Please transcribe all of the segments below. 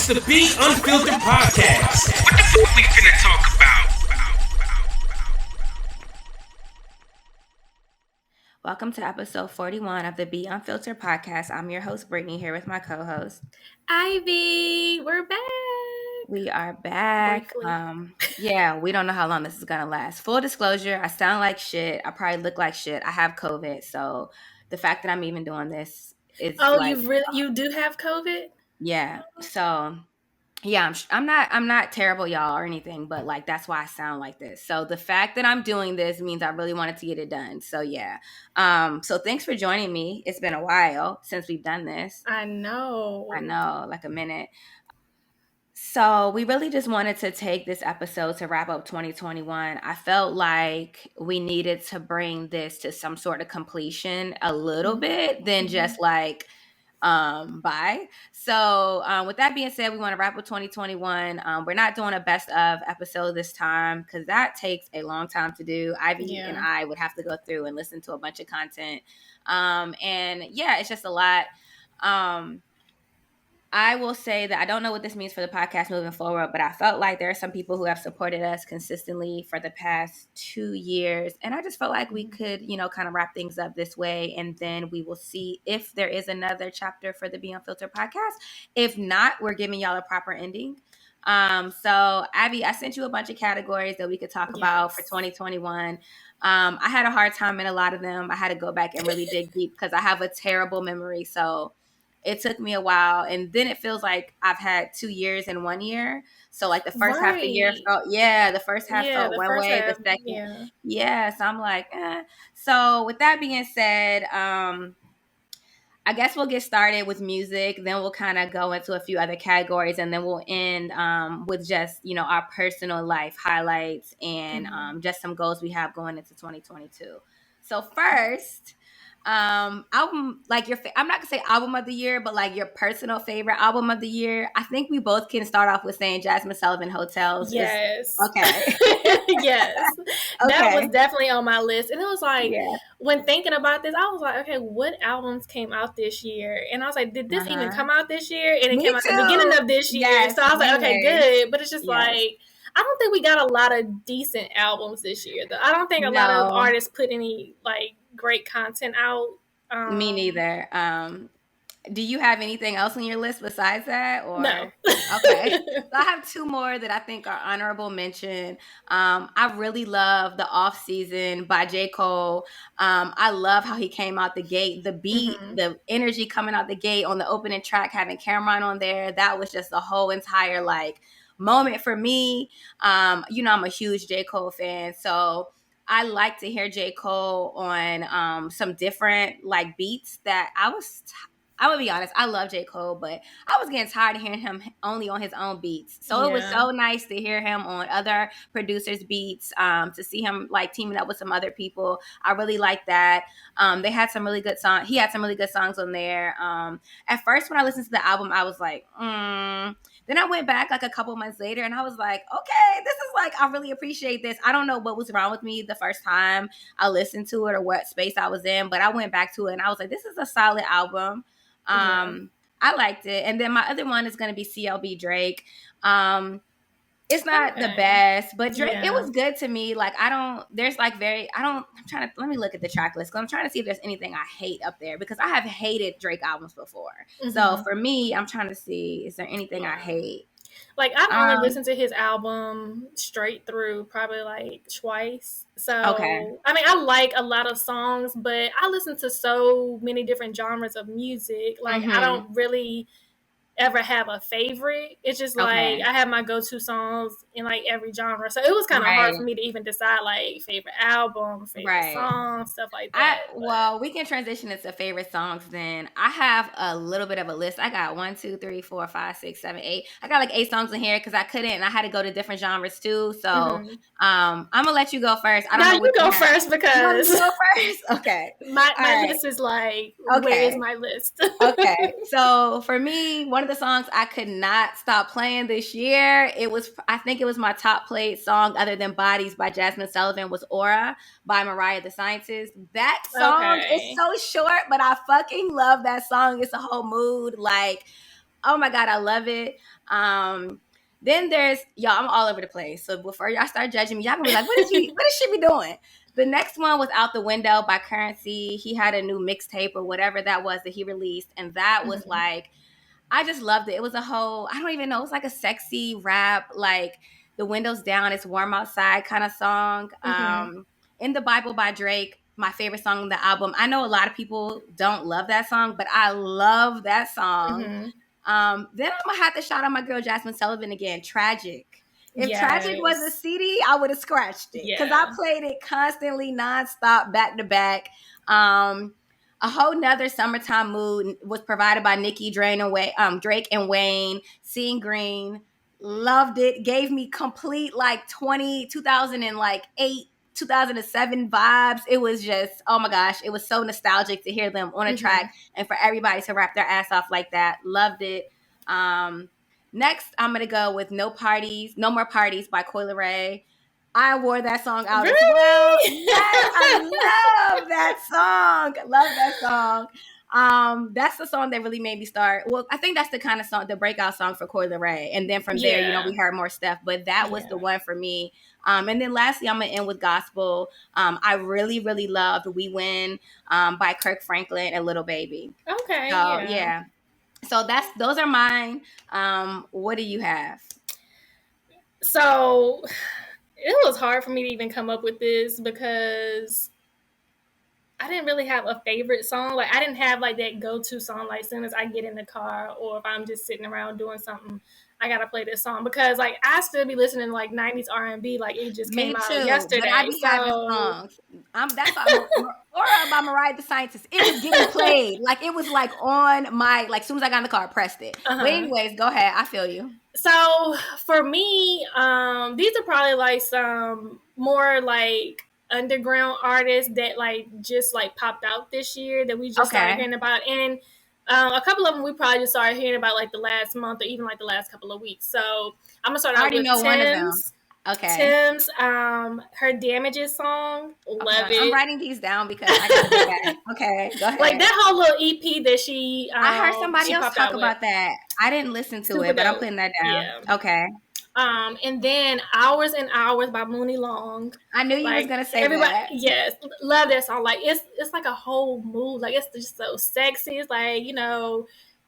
It's the Be Unfiltered podcast. What the fuck we finna talk about? Welcome to episode 41 of the Be Unfiltered podcast. I'm your host, Brittany, here with my co-host, Ivy. We're back. We are back. Briefly. We don't know how long this is going to last. Full disclosure, I sound like shit. I probably look like shit. I have COVID. So the fact that I'm even doing this is you do have COVID? Yeah. So yeah, I'm not terrible, y'all, or anything, but like that's why I sound like this. So the fact that I'm doing this means I really wanted to get it done. So yeah. So thanks for joining me. It's been a while since we've done this. I know, like a minute. So we really just wanted to take this episode to wrap up 2021. I felt like we needed to bring this to some sort of completion a little bit than just like bye. So with that being said, we want to wrap up 2021. We're not doing a best of episode this time because that takes a long time to do. Ivy and I would have to go through and listen to a bunch of content. And yeah, it's just a lot. I will say that I don't know what this means for the podcast moving forward, but I felt like there are some people who have supported us consistently for the past 2 years. And I just felt like we could, kind of wrap things up this way. And then we will see if there is another chapter for the Be Unfiltered podcast. If not, we're giving y'all a proper ending. So Abby, I sent you a bunch of categories that we could talk about for 2021. I had a hard time in a lot of them. I had to go back and really dig deep because I have a terrible memory. So it took me a while, and then it feels like I've had 2 years in 1 year. So like the first half of the year felt, the first half felt one way, the second. So I'm like, eh. So with that being said, I guess we'll get started with music. Then we'll kind of go into a few other categories, and then we'll end with just, our personal life highlights and just some goals we have going into 2022. So first, album, like I'm not gonna say album of the year, but like your personal favorite album of the year. I think we both can start off with saying Jasmine Sullivan Hotels. Yes. Okay. Yes. That was definitely on my list. And it was like, when thinking about this, I was like, okay, what albums came out this year? And I was like, did this even come out this year? And it came out at the beginning of this year. So I was like, okay, good. But it's just like, I don't think we got a lot of decent albums this year, though. I don't think a lot of artists put any like great content out. Me neither. Do you have anything else on your list besides that? Or no? Okay. So I have two more that I think are honorable mention. I really love The Off Season by J. Cole. I love how he came out the gate. The beat, the energy coming out the gate on the opening track, having Cameron on there. That was just the whole entire like moment for me. I'm a huge J. Cole fan, so I like to hear J. Cole on some different like beats that I would be honest, I love J. Cole, but I was getting tired of hearing him only on his own beats. So it was so nice to hear him on other producers' beats, to see him like teaming up with some other people. I really like that. They had some really good songs. He had some really good songs on there. At first, when I listened to the album, I was like, Then I went back like a couple months later and I was like, okay, this is like, I really appreciate this. I don't know what was wrong with me the first time I listened to it or what space I was in, but I went back to it and I was like, this is a solid album. I liked it. And then my other one is going to be CLB Drake. It's not the best, but Drake, it was good to me. Like, let me look at the track list. 'Cause I'm trying to see if there's anything I hate up there because I have hated Drake albums before. So for me, I'm trying to see, is there anything I hate? Like, I've only listened to his album straight through probably like twice. So, I mean, I like a lot of songs, but I listen to so many different genres of music. Like, I don't really ever have a favorite. It's just like I have my go-to songs in like every genre, so it was kind of hard for me to even decide like favorite album, favorite song, stuff like that. Well, we can transition into favorite songs then. I have a little bit of a list. I got 1, 2, 3, 4, 5, 6, 7, 8. I got like 8 songs in here because I couldn't, and I had to go to different genres too. So I'm gonna let you go first. I don't know. You go first because you go first. Okay. My list is like, where is my list? Okay. So for me, one of the songs I could not stop playing this year, I think it was my top played song other than Bodies by Jasmine Sullivan, was Aura by Mariah the Scientist. That song is so short, but I fucking love that song. It's a whole mood. Like, Oh my God, I love it. Then there's y'all. I'm all over the place. So before y'all start judging me, y'all gonna be like, What is she be doing?" The next one was "Out the Window" by Currency. He had a new mixtape or whatever that was that he released, and that was like, I just loved it. It was a whole, I don't even know, it was like a sexy rap, like the windows down, it's warm outside kind of song. In the Bible by Drake, my favorite song on the album. I know a lot of people don't love that song, but I love that song. Then I'm gonna have to shout out my girl Jasmine Sullivan again. Tragic. If Tragic was a CD, I would have scratched it because I played it constantly, nonstop, back to back. A whole nother summertime mood was provided by Nicki, Drake and Wayne. Seeing Green, loved it. Gave me complete like 2008, 2007 vibes. It was just, oh my gosh, it was so nostalgic to hear them on a track and for everybody to rap their ass off like that. Loved it. Next, I'm gonna go with No More Parties by Coi Leray. I wore that song out as well. Yes, I love that song. Love that song. That's the song that really made me start. Well, I think that's the kind of song, the breakout song for Coi Leray. And then from there, we heard more stuff. But that was the one for me. And then lastly, I'm gonna end with gospel. I really, really loved "We Win" by Kirk Franklin and Lil Baby. Okay. So yeah. So those are mine. What do you have? So it was hard for me to even come up with this because I didn't really have a favorite song. Like, I didn't have like that go-to song. Like, as soon as I get in the car or if I'm just sitting around doing something, I gotta play this song because like I still be listening to like 90s R&B. Like, it just came out yesterday. But I be having songs. That's Aura by Mariah the Scientist. It was getting played. Like, it was like on my, like, as soon as I got in the car, I pressed it. But anyways, go ahead. I feel you. So for me, these are probably like some more like underground artists that like just like popped out this year that we just started hearing about, and a couple of them we probably just started hearing about like the last month or even like the last couple of weeks. So I'm gonna start out with Tim's. One of them. Okay. Tim's, her Damages song. Love it. I'm writing these down because I gotta do that. Okay, go ahead. Like that whole little EP that she I heard somebody else talk about that. I didn't listen to it, but I'm putting that down. Yeah. Okay. And then Hours and Hours by Mooney Long. I knew you was gonna say that. Yes, love that song. Like it's like a whole mood. Like, it's just so sexy. It's like,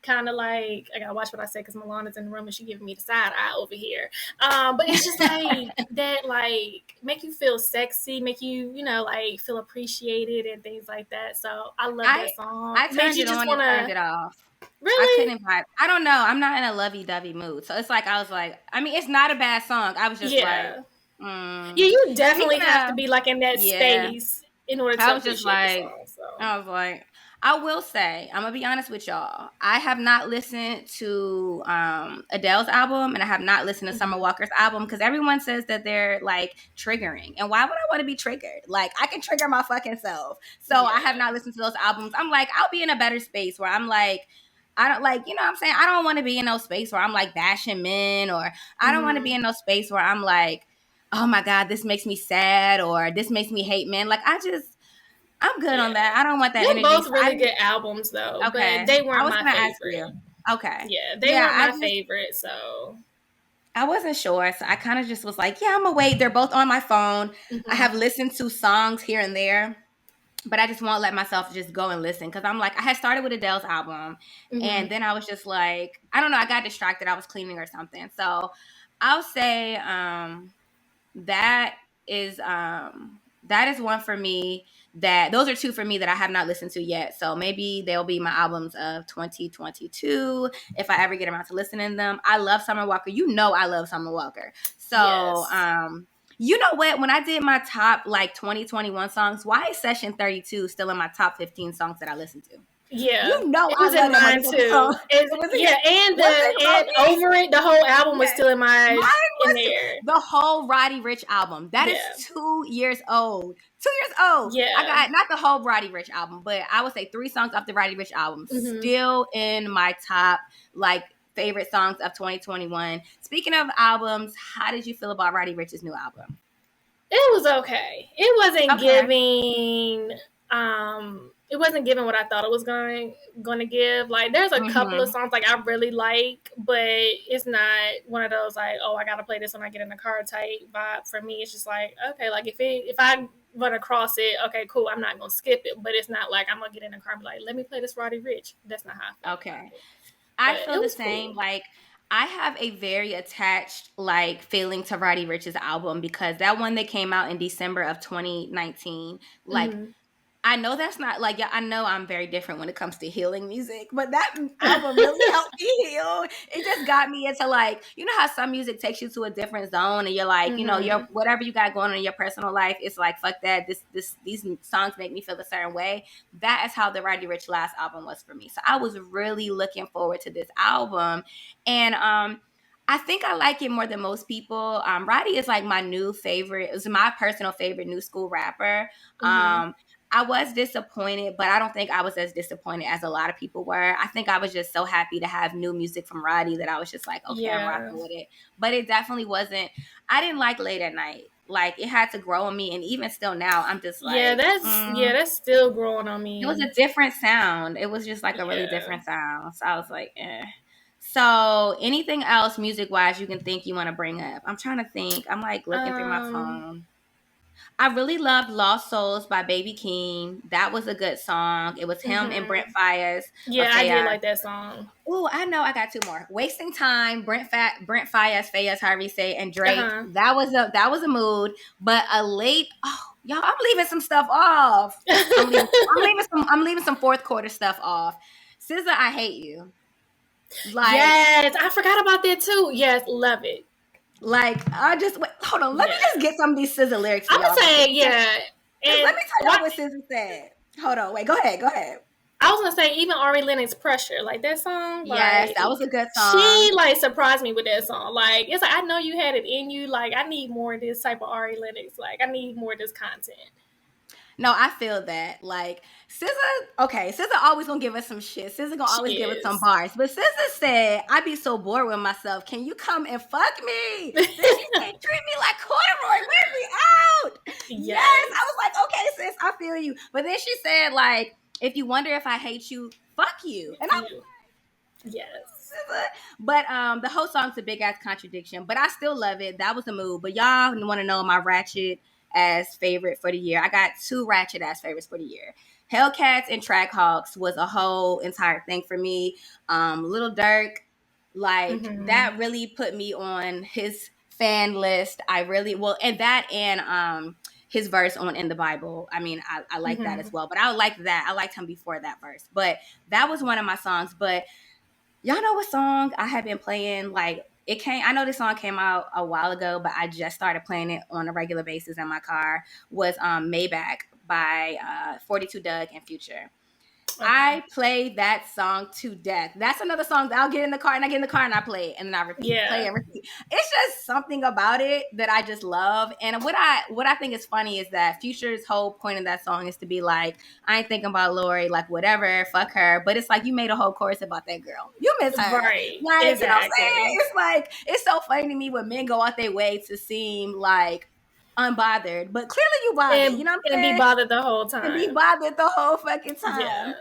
kind of like, I gotta watch what I say because Milana's in the room and she giving me the side eye over here. But it's just like that, like, make you feel sexy, make you, like feel appreciated and things like that. So I love that song. I turned it on and turned it off. Really? I couldn't vibe. I don't know. I'm not in a lovey-dovey mood. So it's like, I was like, I mean, it's not a bad song. I was just like, yeah, you definitely have to be like in that space in order to appreciate the song. So. I was like, I will say, I'm going to be honest with y'all. I have not listened to Adele's album and I have not listened to Summer Walker's album because everyone says that they're like triggering. And why would I want to be triggered? Like, I can trigger my fucking self. So I have not listened to those albums. I'm like, I'll be in a better space where I'm like, I don't like, you know what I'm saying? I don't want to be in no space where I'm like bashing men, or I don't want to be in no space where I'm like, oh my God, this makes me sad or this makes me hate men. Like, I'm good on that. I don't want that energy. They're both really good albums though. Okay. But they weren't my favorite. Okay. Yeah, they weren't my favorite, so. I wasn't sure. So I kind of just was like, yeah, I'm going to wait. They're both on my phone. I have listened to songs here and there. But I just won't let myself just go and listen because I'm like, I had started with Adele's album and then I was just like, I don't know, I got distracted. I was cleaning or something. So I'll say that is one for me. Those are two for me that I have not listened to yet. So maybe they'll be my albums of 2022 if I ever get around to listening to them. I love Summer Walker. I love Summer Walker. So you know what? When I did my top like 2021 songs, why is Session 32 still in my top 15 songs that I listen to? Yeah, it was in mine too. And Over It, the whole album was still in mine. In there. The whole Roddy Ricch album. That is 2 years old. 2 years old. Yeah, I got not the whole Roddy Ricch album, but I would say 3 songs off the Roddy Ricch album still in my top like favorite songs of 2021. Speaking of albums, how did you feel about Roddy Ricch's new album? It was okay. It wasn't giving. it wasn't giving what I thought it was going to give. Like, there's a couple of songs like I really like, but it's not one of those like, oh, I gotta play this when I get in the car type vibe. For me, it's just like, okay, like if I run across it, okay, cool, I'm not gonna skip it, but it's not like I'm gonna get in the car and be like, let me play this Roddy Ricch. That's not how I feel. Okay. I feel the same. Cool. Like, I have a very attached like feeling to Roddy Ricch's album, because that one that came out in December of 2019, like I know that's not like, I know I'm very different when it comes to healing music, but that album really helped me heal. It just got me into like, you know how some music takes you to a different zone and you're like, you know, your whatever you got going on in your personal life, it's like, fuck that. These songs make me feel a certain way. That is how the Roddy Ricch last album was for me. So I was really looking forward to this album. And I think I like it more than most people. Roddy is like my new favorite. It was my personal favorite new school rapper. I was disappointed, but I don't think I was as disappointed as a lot of people were. I think I was just so happy to have new music from Roddy that I was just like, okay, I'm rocking with it. But it definitely wasn't. I didn't like Late at Night. Like, it had to grow on me, and even still now, I'm just like, that's still growing on me. It was a different sound. It was just like a really different sound. So I was like, eh. So anything else music-wise you can think you want to bring up? I'm trying to think. I'm like looking through my phone. I really loved Lost Souls by Baby Keem. That was a good song. It was him and Brent Faiyaz. Yeah, I did like that song. Oh, I know. I got two more. Wasting Time, Brent Faiyaz, however you say, and Drake. That was a mood. But a late, y'all, I'm leaving some stuff off. I'm leaving some fourth quarter stuff off. SZA, I Hate You. Like, yes, I forgot about that too. Yes, love it. Like, hold on. Let me just get some of these SZA lyrics for I'm y'all. Gonna say, and let me tell y'all what SZA said. Hold on, wait, go ahead. I was gonna say, even Ari Lennox, Pressure, like that song. Yes, like, that was a good song. She like surprised me with that song. Like, it's like, I know you had it in you. Like, I need more of this type of Ari Lennox. Like, I need more of this content. No, I feel that. Like, SZA always gonna give us some shit. SZA gonna always give us some bars. But SZA said, I be so bored with myself. Can you come and fuck me? You can't treat me like corduroy. Wear me out. Yes. I was like, okay, sis, I feel you. But then she said, like, if you wonder if I hate you, fuck you. And I'm like, yes. But the whole song's a big ass contradiction. But I still love it. That was a move. But y'all want to know my ratchet as favorite for the year. I got two ratchet ass favorites for the year. Hellcats and Trackhawks was a whole entire thing for me. Lil Durk, like that really put me on his fan list. And his verse on In the Bible. I mean, I like that as well. But I liked that. I liked him before that verse. But that was one of my songs. But y'all know what song I have been playing? Like, I know this song came out a while ago, but I just started playing it on a regular basis in my car, was Maybach by 42 Doug and Future. Okay. I played that song to death. That's another song that I'll get in the car and I play it and then I repeat, play and repeat. It's just something about it that I just love. And what I think is funny is that Future's whole point of that song is to be like, I ain't thinking about Lori, like whatever, fuck her. But it's like, you made a whole chorus about that girl. You miss her. Right. Like, exactly. You know what I'm saying? It's like, it's so funny to me when men go out their way to seem like unbothered, but clearly you bothered, you know what I'm saying? And be bothered the whole time. And be bothered the whole fucking time.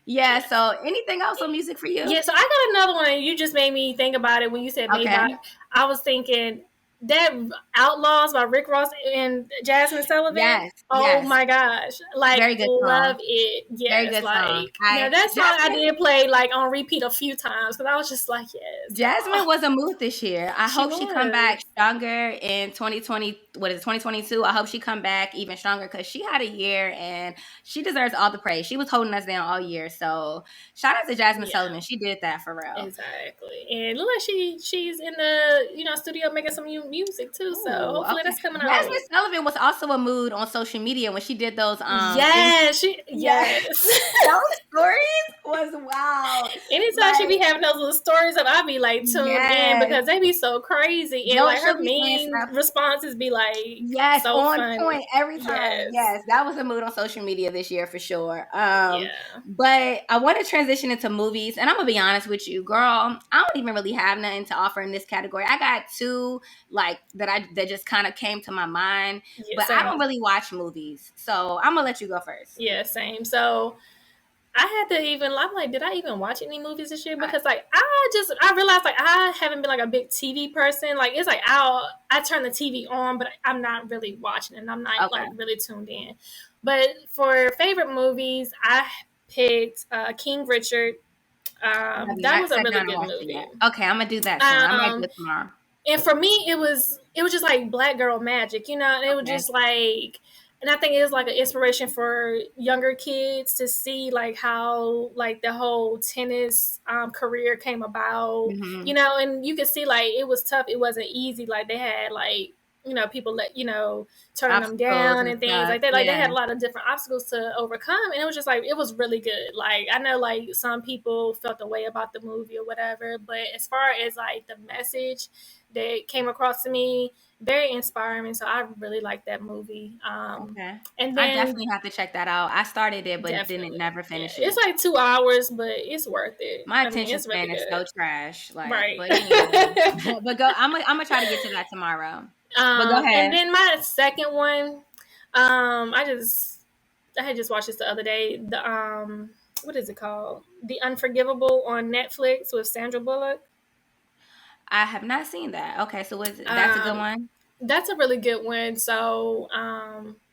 Yeah. So anything else on music for you? Yeah, so I got another one. You just made me think about it when you said Maybach. I was thinking that Outlaws by Rick Ross and Jasmine Sullivan. Yes. Oh my gosh. Like, very good love song. it. Yes. Very good like, song. That song I did play like on repeat a few times because I was just like, yes. Jasmine was a mood this year. I hope she come back stronger in 2020. What is it, 2022? I hope she come back even stronger because she had a year and she deserves all the praise. She was holding us down all year. So shout out to Jasmine Sullivan. She did that for real. Exactly. And look like she's in the studio making some new music too. So hopefully that's coming out. Jasmine Sullivan was also a mood on social media when she did those yes. those stories was wild. Anytime she be having those little stories up, I be like tuned in because they be so crazy. And like her mean responses be like so on funny. point every time. Yes, that was a mood on social media this year for sure. But I want to transition into movies, and I'm gonna be honest with you, girl. I don't even really have nothing to offer in this category. I got two like that just kind of came to my mind, but same. I don't really watch movies, so I'm gonna let you go first. Yeah, same. So I had to even, I'm like, did I even watch any movies this year? Because like I realized like I haven't been like a big TV person. Like it's like I turn the TV on, but I'm not really watching it, and I'm not like really tuned in. But for favorite movies, I picked King Richard. That was a really good movie. Okay, I'm gonna do that soon. I might do it tomorrow. And for me, it was just like black girl magic, you know. And it was just like, and I think it was like an inspiration for younger kids to see like how like the whole tennis career came about, you know. And you could see like it was tough. It wasn't easy. Like they had like, you know, people turning them down and things like that. Like they had a lot of different obstacles to overcome, and it was just like it was really good. Like I know like some people felt the way about the movie or whatever, but as far as like the message that came across to me, very inspiring. So I really liked that movie. And then I definitely have to check that out. I started it, but didn't never finish it. It's like 2 hours, but it's worth it. My attention span is so trash. Like, right. But anyway, but go. I'm gonna try to get to that tomorrow. But go ahead. And then my second one, I had just watched this the other day. The what is it called? The Unforgivable on Netflix with Sandra Bullock. I have not seen that. Okay, so that's a good one? That's a really good one. So,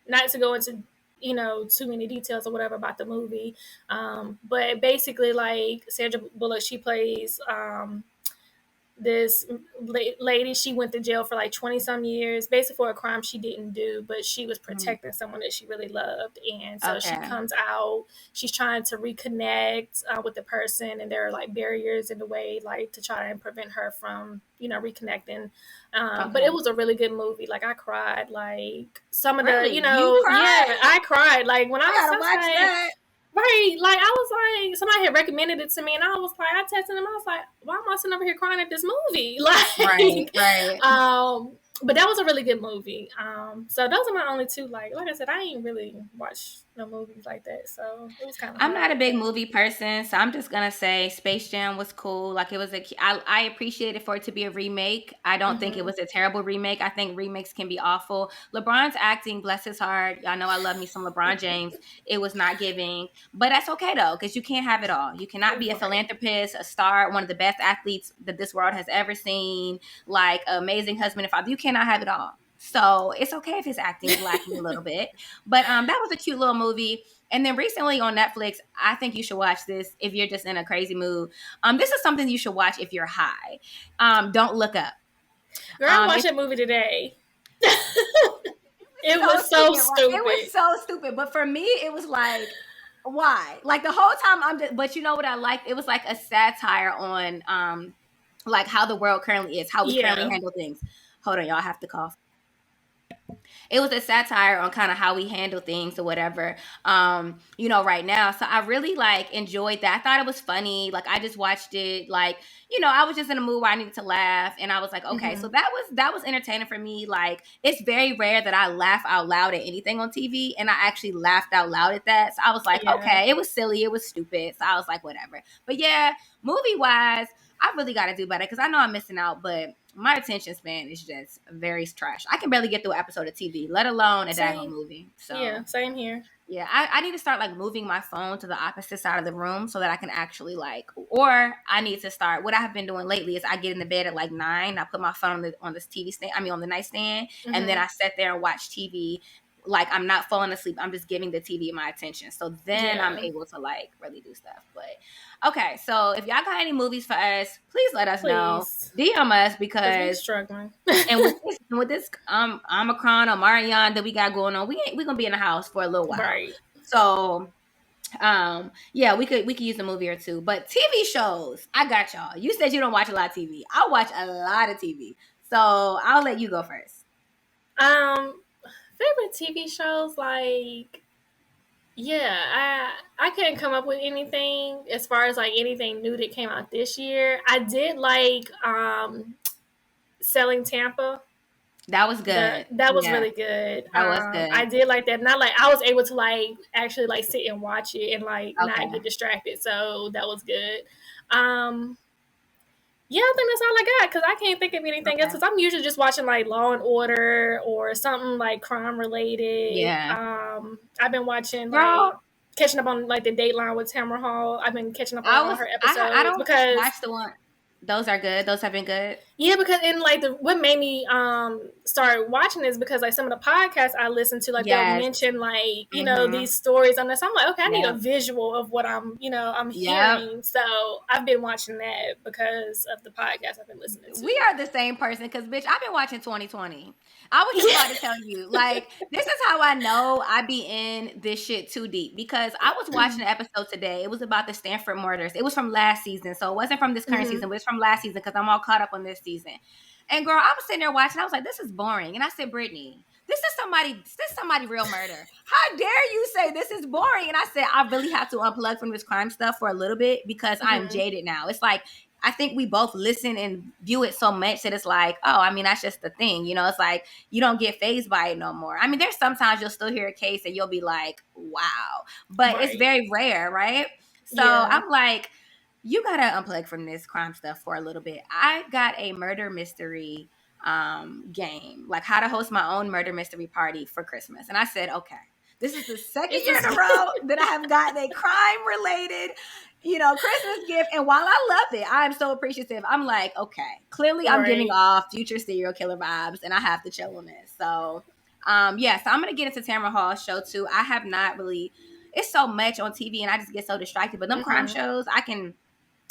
not to go into, you know, too many details or whatever about the movie, but basically, like Sandra Bullock, she plays this lady. She went to jail for like 20 some years, basically for a crime she didn't do, but she was protecting someone that she really loved. And so she comes out, she's trying to reconnect with the person, and there are like barriers in the way, like to try and prevent her from, you know, reconnecting. But it was a really good movie. Like I cried, like some of the, you know, I cried. Like when I was watching that. Right, like I was like, somebody had recommended it to me, and I was like, I texted them, I was like, why am I sitting over here crying at this movie? Like, right. But that was a really good movie. So those are my only two. Like I said, I ain't really watched no movies like that, so it was kind of. I'm not a big movie person, so I'm just gonna say Space Jam was cool. Like it was I appreciated for it to be a remake. I don't think it was a terrible remake. I think remakes can be awful. LeBron's acting, bless his heart. Y'all know I love me some LeBron James. It was not giving, but that's okay though, because you can't have it all. You cannot be a philanthropist, a star, one of the best athletes that this world has ever seen, like amazing husband and father. You cannot have it all. So it's okay if his acting is lacking a little bit. But that was a cute little movie. And then recently on Netflix, I think you should watch this if you're just in a crazy mood. This is something you should watch if you're high. Don't Look Up. Girl, I watched that movie today. It was so stupid. It was so stupid. But for me, it was like, why? Like the whole time but you know what I liked? It was like a satire on like how the world currently is, how we currently handle things. Hold on, y'all, I have to cough. It was a satire on kind of how we handle things or whatever, you know, right now. So I really like enjoyed that. I thought it was funny. Like I just watched it, like, you know, I was just in a mood where I needed to laugh, and I was like, okay, so that was entertaining for me. Like it's very rare that I laugh out loud at anything on TV, and I actually laughed out loud at that. So I was like, okay, it was silly, it was stupid. So I was like, whatever. But yeah, movie wise, I really got to do better because I know I'm missing out, but my attention span is just very trash. I can barely get through an episode of TV, let alone a daggone movie. So yeah, same here. Yeah, I need to start like moving my phone to the opposite side of the room so that I can actually like, or I need to start. What I have been doing lately is I get in the bed at like 9. I put my phone on this TV stand. I mean on the nightstand, and then I sit there and watch TV. Like I'm not falling asleep. I'm just giving the TV my attention. So then I'm able to like really do stuff. But okay, so if y'all got any movies for us, please let us know. DM us because we're struggling. And with this Omicron or Marion that we got going on, we're gonna be in the house for a little while. Right. So yeah, we could use a movie or two. But TV shows, I got y'all. You said you don't watch a lot of TV. I watch a lot of TV. So I'll let you go first. Favorite TV shows, like Yeah, I couldn't come up with anything as far as like anything new that came out this year. I did like Selling Tampa. That was good. That was Yeah, really good. that was good. I did like that. Not like I was able to like actually like sit and watch it and like not Okay. get distracted. So that was good. Um, yeah, I think that's all I got because I can't think of anything else. Okay. Because I'm usually just watching like Law and Order or something like crime related. Yeah. I've been watching like Girl, catching up on like the Dateline with Tamara Hall. I've been catching up on all her I episodes don't because watch the one. Those are good. Those have been good. yeah, because in like what made me start watching is because like some of the podcasts I listen to, like they'll Yes. mention like, you know, Mm-hmm. these stories on this. I'm like, okay, I need a Yep. visual of what I'm Yep. hearing. So I've been watching that because of the podcast I've been listening to. We are the same person because, bitch, I've been watching 2020. I was just about to tell you, like, this is how I know I be in this shit too deep because I was watching an episode today. It was about the Stanford Murders. It was from last season, so it wasn't from this current season, but it's from last season because I'm all caught up on this season. And girl, I was sitting there watching. I was like, this is boring. And I said, Brittany, this is somebody real murder. How dare you say this is boring? And I said, I really have to unplug from this crime stuff for a little bit because I'm jaded now. It's like I think we both listen and view it so much that it's like, oh, I mean, that's just the thing. You know, it's like you don't get fazed by it no more. I mean, there's sometimes you'll still hear a case and you'll be like, wow. But it's very rare, right? So I'm like, you gotta unplug from this crime stuff for a little bit. I got a murder mystery game, like how to host my own murder mystery party for Christmas. And I said, okay, this is the second year in a row that I have gotten a crime related, Christmas gift. And while I love it, I'm so appreciative. I'm like, okay, clearly I'm giving off future serial killer vibes and I have to chill on this. So yeah, so I'm gonna get into Tamara Hall's show too. I have not really, it's so much on TV and I just get so distracted. But them crime shows, I can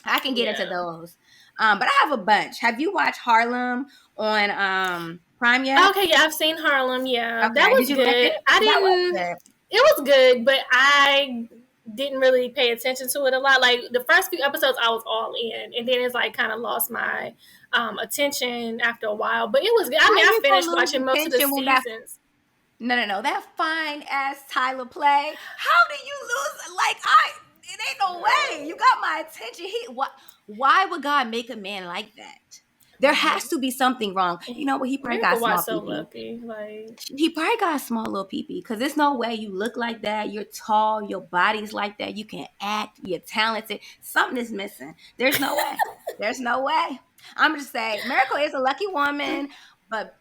get into those. But I have a bunch. Have you watched Harlem on Prime yet? Okay, yeah, I've seen Harlem. Yeah, Okay. that was Did you good. like it? I That was didn't. good. It was good, but I didn't really pay attention to it a lot. Like the first few episodes, I was all in, and then it's like kind of lost my attention after a while. But it was good. I mean, I finished watching most of the seasons. No. That fine ass Tyler play. How do you lose? Like it ain't no way. You got my attention. Why would God make a man like that? There has to be something wrong. You know what? He probably got small so pee-pee. lucky. Like he probably got a small little pee-pee because there's no way you look like that. You're tall. Your body's like that. You can act. You're talented. Something is missing. There's no way. There's no way. I'm just saying, Miracle is a lucky woman, but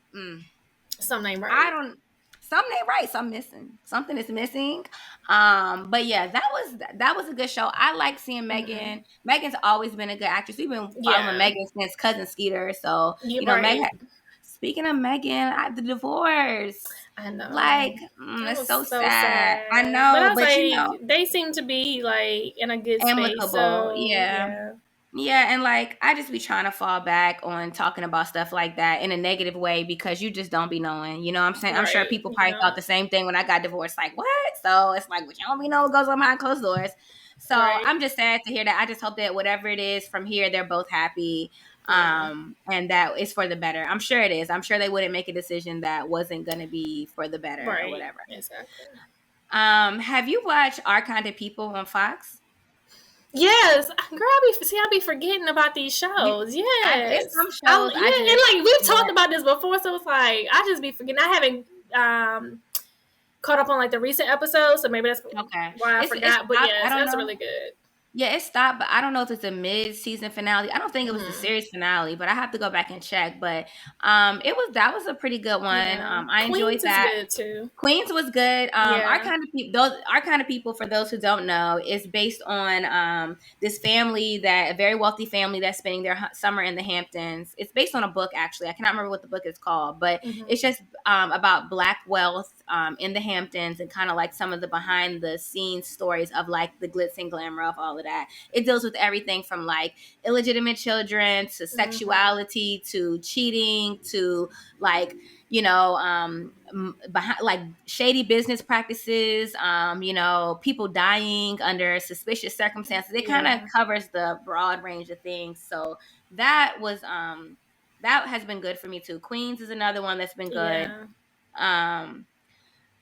something ain't right. Something ain't right. Something is missing. But yeah, that was a good show. I like seeing Megan. Megan's always been a good actress. We've been following Megan since Cousin Skeeter. So Megan. Speaking of Megan, the divorce. I know. Like, it's so sad. I know, but they seem to be like in a good amicable. Space. So, yeah, and like I just be trying to fall back on talking about stuff like that in a negative way because you just don't be knowing. You know what I'm saying? I'm sure people probably thought the same thing when I got divorced. Like, what? So it's like, but you don't be know what goes on behind closed doors. So I'm just sad to hear that. I just hope that whatever it is from here, they're both happy. And that is for the better. I'm sure it is. I'm sure they wouldn't make a decision that wasn't going to be for the better or whatever. Exactly. Have you watched Our Kind of People on Fox? Yes, girl, I be forgetting about these shows. Yes, it's some shows. And like we've talked about this before, so it's like I just be forgetting. I haven't caught up on like the recent episodes, so maybe that's why I forgot. But yes, that's really good. Yeah, it stopped, but I don't know if it's a mid-season finale. I don't think it was the series finale, but I have to go back and check. But that was a pretty good one. Yeah. I enjoyed that. Queens is good too. Queens was good. Our Kind of People, for those who don't know, is based on this family, a very wealthy family that's spending their summer in the Hamptons. It's based on a book, actually. I cannot remember what the book is called, but it's just about Black wealth in the Hamptons and kind of like some of the behind the scenes stories of like the glitz and glamour of all of that. It deals with everything from like illegitimate children to sexuality to cheating to like, behind like shady business practices, people dying under suspicious circumstances. It kind of covers the broad range of things. So that was that has been good for me too. Queens is another one that's been good.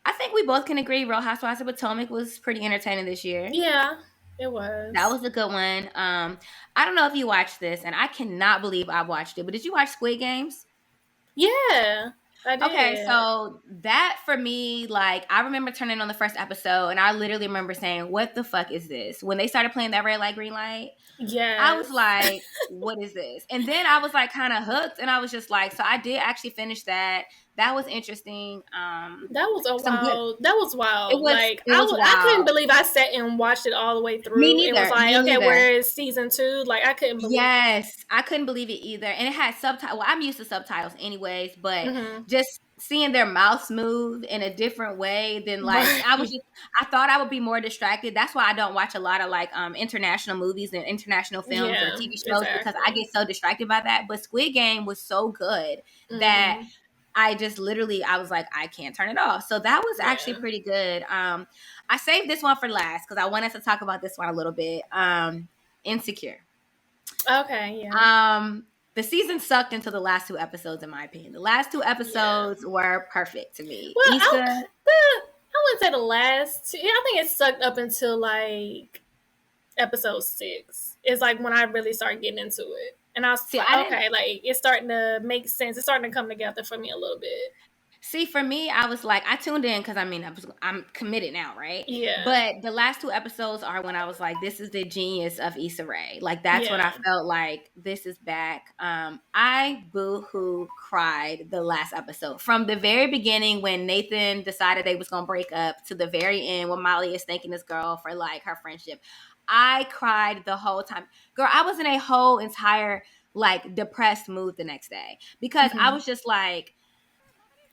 I think we both can agree Real Housewives of Potomac was pretty entertaining this year. Yeah, it was. That was a good one. I don't know if you watched this, and I cannot believe I watched it, but did you watch Squid Games? Yeah, I did. Okay, so that for me, like, I remember turning on the first episode, and I literally remember saying, "What the fuck is this?" When they started playing that red light, green light, I was like, "What is this?" And then I was like, kind of hooked, and I was just like, so I did actually finish that. That was interesting. That was wild. That was wild. It was, like wild. I couldn't believe I sat and watched it all the way through. Me neither. It was like, okay, where is season 2? Like, I couldn't believe Yes, I couldn't believe it either. And it had subtitles. Well, I'm used to subtitles anyways, but just seeing their mouths move in a different way than like I thought I would be more distracted. That's why I don't watch a lot of like international movies and international films or TV shows because I get so distracted by that. But Squid Game was so good that I just literally, I was like, I can't turn it off. So that was actually pretty good. I saved this one for last because I wanted to talk about this one a little bit. Insecure. Okay, yeah. The season sucked until the last 2 episodes, in my opinion. The last 2 episodes were perfect to me. Well, I wouldn't say the last 2. I think it sucked up until like episode 6. It's like when I really started getting into it. And I was like, okay, like it's starting to make sense. It's starting to come together for me a little bit. See, for me, I was like, I tuned in because I'm committed now, right? Yeah. But the last 2 episodes are when I was like, this is the genius of Issa Rae. Like that's when I felt like this is back. I boo-hoo cried the last episode from the very beginning when Nathan decided they was gonna break up to the very end when Molly is thanking this girl for like her friendship. I cried the whole time. Girl, I was in a whole entire like depressed mood the next day because I was just like,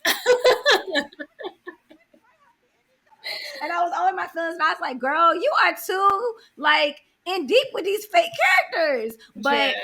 and I was all in my feelings, and I was like, girl, you are too like in deep with these fake characters. But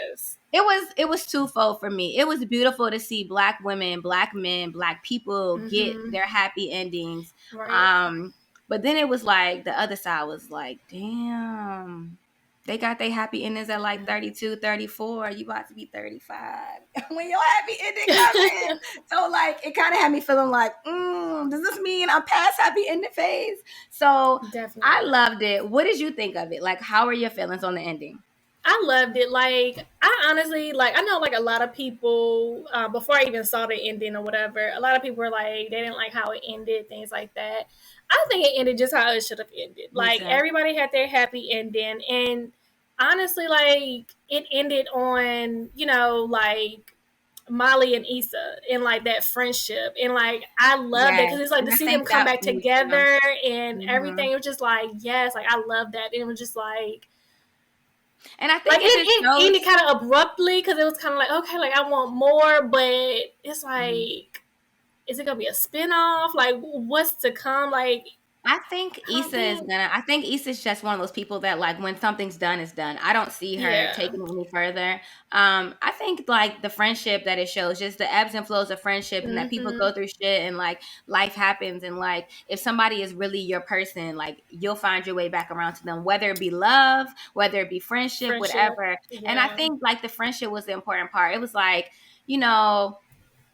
it was twofold for me. It was beautiful to see Black women, Black men, Black people get their happy endings. Right. But then it was like the other side was like, damn, they got their happy endings at like 32, 34. You about to be 35 when your happy ending comes in. So like it kind of had me feeling like, does this mean I'm past happy ending phase? So definitely. I loved it. What did you think of it? Like, how are your feelings on the ending? I loved it. Like, I honestly, like, I know, like, a lot of people, before I even saw the ending or whatever, a lot of people were like, they didn't like how it ended, things like that. I think it ended just how it should have ended. Like, everybody had their happy ending. And honestly, like, it ended on, you know, like, Molly and Issa and, like, that friendship. And, like, I loved it because it's, like, to see them come back together and everything. It was just, like, yes, like, I love that. And it was just, like, and I think like it ended kind of abruptly because it was kind of like, okay, like I want more, but it's like, is it gonna be a spinoff? Like, what's to come? Like, I think Issa's just one of those people that like when something's done, it's done. I don't see her taking it any further. I think like the friendship that it shows, just the ebbs and flows of friendship, and that people go through shit and like life happens, and like if somebody is really your person, like you'll find your way back around to them, whether it be love, whether it be friendship. Whatever. Yeah. And I think like the friendship was the important part. It was like, you know,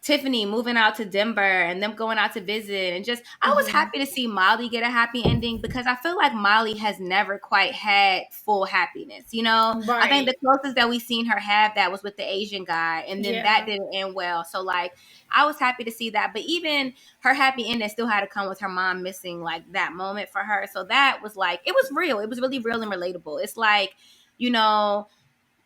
Tiffany moving out to Denver and them going out to visit, and just I was happy to see Molly get a happy ending because I feel like Molly has never quite had full happiness, you know? Right. I think the closest that we've seen her have that was with the Asian guy, and then that didn't end well. So like I was happy to see that, but even her happy ending still had to come with her mom missing like that moment for her. So that was like, it was real. It was really real and relatable. It's like, you know,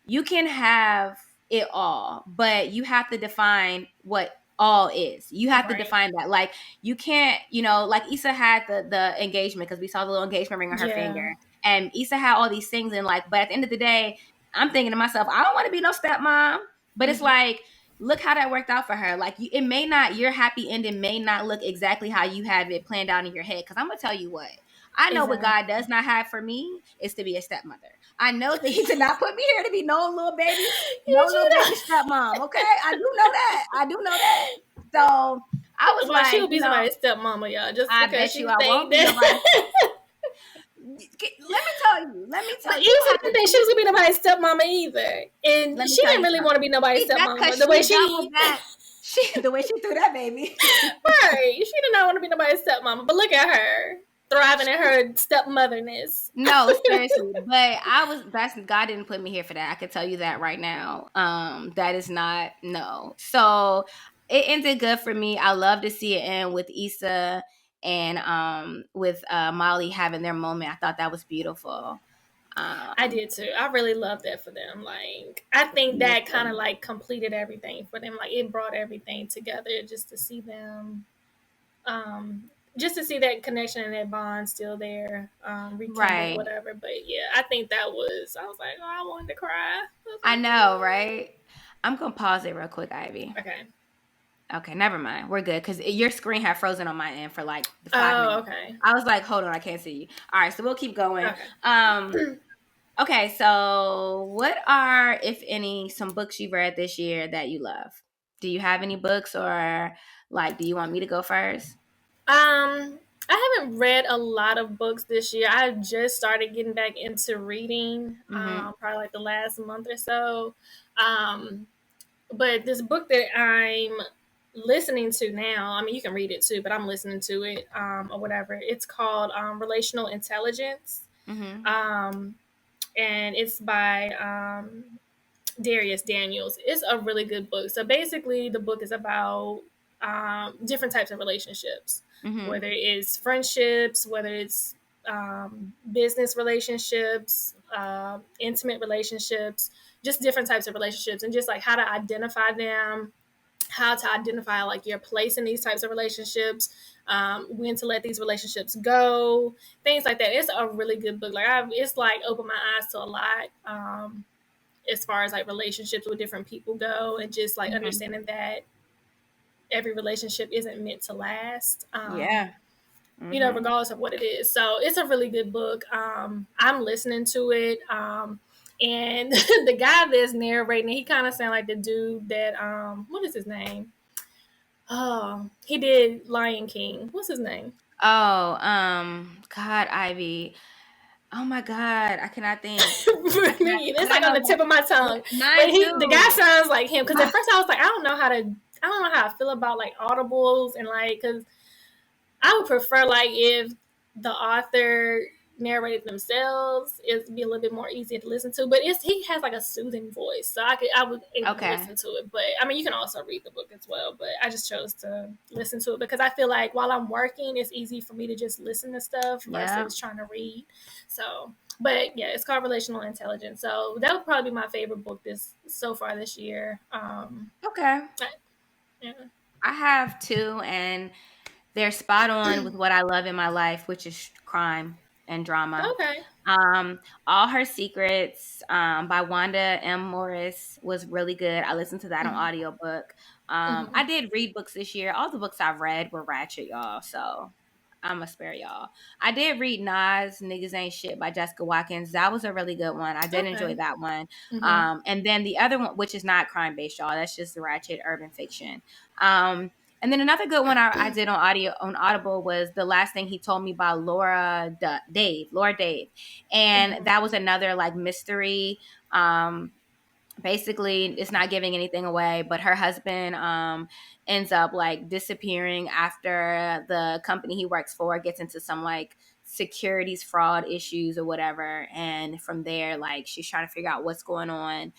you can have it all, but you have to define what all is. You have to define that. Like you can't, you know, like Issa had the engagement because we saw the little engagement ring on her finger, and Issa had all these things, and like, but at the end of the day, I'm thinking to myself, I don't want to be no stepmom, but it's like, look how that worked out for her. Like it may not, your happy ending may not look exactly how you have it planned out in your head. Because I'm gonna tell you what, I know what God does not have for me is to be a stepmother. I know that He did not put me here to be no little baby, little baby stepmom. Okay, I do know that. So I was like, she would be somebody's stepmama, y'all. Just I bet you I won't be nobody. Let me tell you. Issa didn't think she was gonna be nobody's stepmama either, and she didn't really want to be nobody's stepmama. The way The way she threw that baby. Right. She did not want to be nobody's stepmama, but look at her thriving in her stepmotherness. No, seriously. But God didn't put me here for that. I can tell you that right now. That is not, no. So it ended good for me. I love to see it end with Issa and with Molly having their moment. I thought that was beautiful. I did too. I really love that for them. Like, I think that kind of like completed everything for them. Like, it brought everything together just to see them, just to see that connection and that bond still there, rekindled, right. whatever. But yeah, I think I was like, oh, I wanted to cry. I know, right? I'm gonna pause it real quick, Ivy. Okay, never mind. We're good because your screen had frozen on my end for like 5 minutes. Okay. I was like, hold on, I can't see you. All right, so we'll keep going. Okay, so what are, if any, some books you've read this year that you love? Do you have any books, or like, do you want me to go first? I haven't read a lot of books this year. I just started getting back into reading, probably like the last month or so. But this book that I'm listening to now, I mean, you can read it too, but I'm listening to it or whatever. It's called Relational Intelligence. And it's by Darius Daniels. It's a really good book. So basically, the book is about different types of relationships, whether it's friendships, whether it's business relationships, intimate relationships, just different types of relationships, and just like how to identify them, how to identify like your place in these types of relationships, when to let these relationships go, things like that. It's a really good book. Like it's like opened my eyes to a lot. As far as like relationships with different people go, and just like understanding that every relationship isn't meant to last. You know, regardless of what it is. So it's a really good book. I'm listening to it. And the guy that's narrating, he kind of sound like the dude that, what is his name? Oh, he did Lion King. What's his name? Oh, God, Ivy. Oh my God, I cannot think. It's like on the tip of my tongue. But the guy sounds like him. Because at first I was like, I don't know how I feel about like audibles, and like, because I would prefer like if the author narrated themselves, it'd be a little bit more easy to listen to. But he has like a soothing voice, so I would able to listen to it. But I mean, you can also read the book as well. But I just chose to listen to it because I feel like while I'm working, it's easy for me to just listen to stuff versus trying to read. So, but yeah, it's called Relational Intelligence. So that would probably be my favorite book so far this year. I have two, and they're spot on with what I love in my life, which is crime and drama. All Her Secrets by Wanda M. Morris was really good. I listened to that on audiobook. I did read books this year. All the books I've read were ratchet, y'all. So I'm gonna spare y'all. I did read Nas Niggas Ain't Shit by Jessica Watkins. That was a really good one. I did enjoy that one. And then the other one, which is not crime based, y'all, that's just ratchet urban fiction. And then another good one I did on Audible was The Last Thing He Told Me by Laura Dave. And that was another like mystery. Basically, it's not giving anything away, but her husband ends up like disappearing after the company he works for gets into some like securities fraud issues or whatever. And from there, like she's trying to figure out what's going on.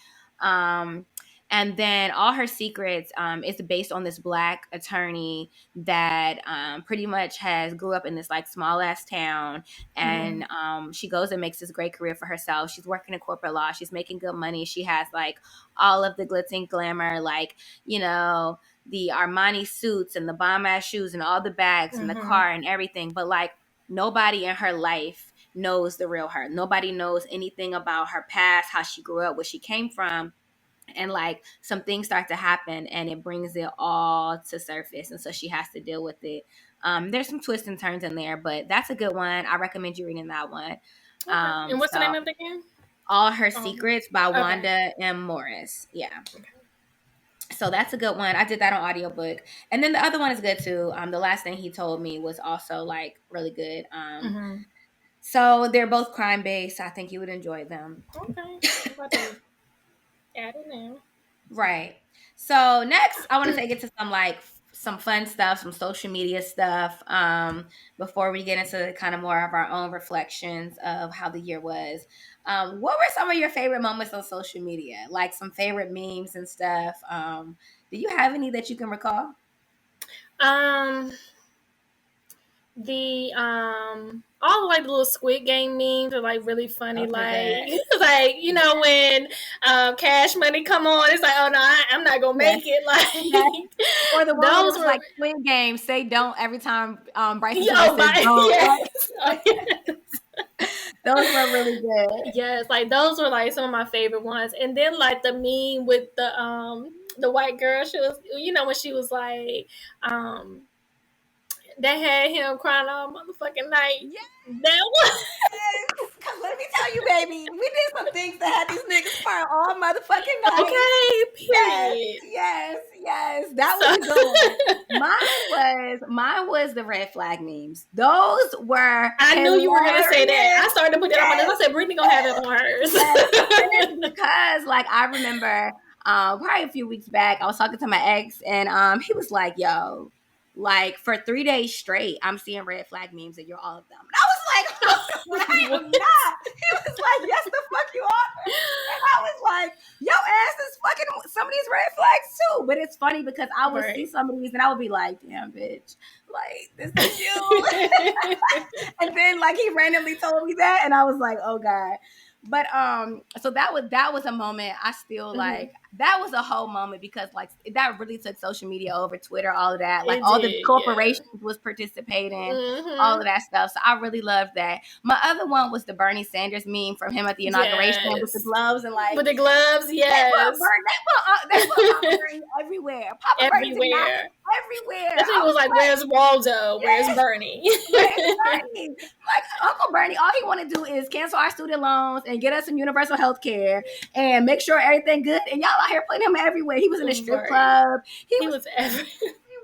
And then All Her Secrets is based on this Black attorney that pretty much grew up in this like small ass town, and she goes and makes this great career for herself. She's working in corporate law. She's making good money. She has like all of the glitz and glamour, like, you know, the Armani suits and the bomb ass shoes and all the bags and the car and everything. But like nobody in her life knows the real her. Nobody knows anything about her past, how she grew up, where she came from. And like some things start to happen and it brings it all to surface, and so she has to deal with it. There's some twists and turns in there, but that's a good one. I recommend you reading that one. And what's the name of it again? All Her Secrets by Wanda M. Morris. So that's a good one. I did that on audiobook. And then the other one is good too. The Last Thing He Told Me was also like really good. So they're both crime based. I think you would enjoy them. Add it now. Right. So next, I want to take it to some fun stuff, some social media stuff. Before we get into kind of more of our own reflections of how the year was. What were some of your favorite moments on social media? Like some favorite memes and stuff. Do you have any that you can recall? The all like the little Squid Game memes are like really funny. Okay, Like you know when Cash Money come on, it's like, oh no, I'm not gonna make it. Like or the one where it those was were like Squid Game, say don't every time Bryson Tiller oh says my don't. yes. Oh, yes. Those were really good. Yes, like those were like some of my favorite ones. And then like the meme with the white girl, she was, you know, when she was like they had him crying all motherfucking night. Yes, That was because let me tell you, baby, we did some things that had these niggas crying all motherfucking night. okay. Period. Yes. That was a good one. Mine was the red flag memes. Those were I knew you were gonna say that. I started to put that on my list. I said Brittany gonna have it on hers. Yes. Because like I remember probably a few weeks back, I was talking to my ex and he was like, yo, like for 3 days straight, I'm seeing red flag memes and you're all of them. And I was like, I am not. He was like, yes, the fuck you are. And I was like, your ass is fucking some of these red flags too. But it's funny because I would see some of these and I would be like, damn, bitch, like this is you. And then like he randomly told me that and I was like, oh God. But so that was a moment I still like. That was a whole moment because like that really took social media over, Twitter, all of that. Like all the corporations was participating, all of that stuff. So I really loved that. My other one was the Bernie Sanders meme from him at the inauguration with the gloves and like with the gloves. Yes, they put Papa Bernie everywhere. Papa Bernie everywhere. That thing was like, where's Waldo? Where's Bernie? Where's Bernie? Like Uncle Bernie, all he want to do is cancel our student loans and get us some universal health care and make sure everything good. And y'all out here putting him everywhere. He was in a strip club. He was everywhere.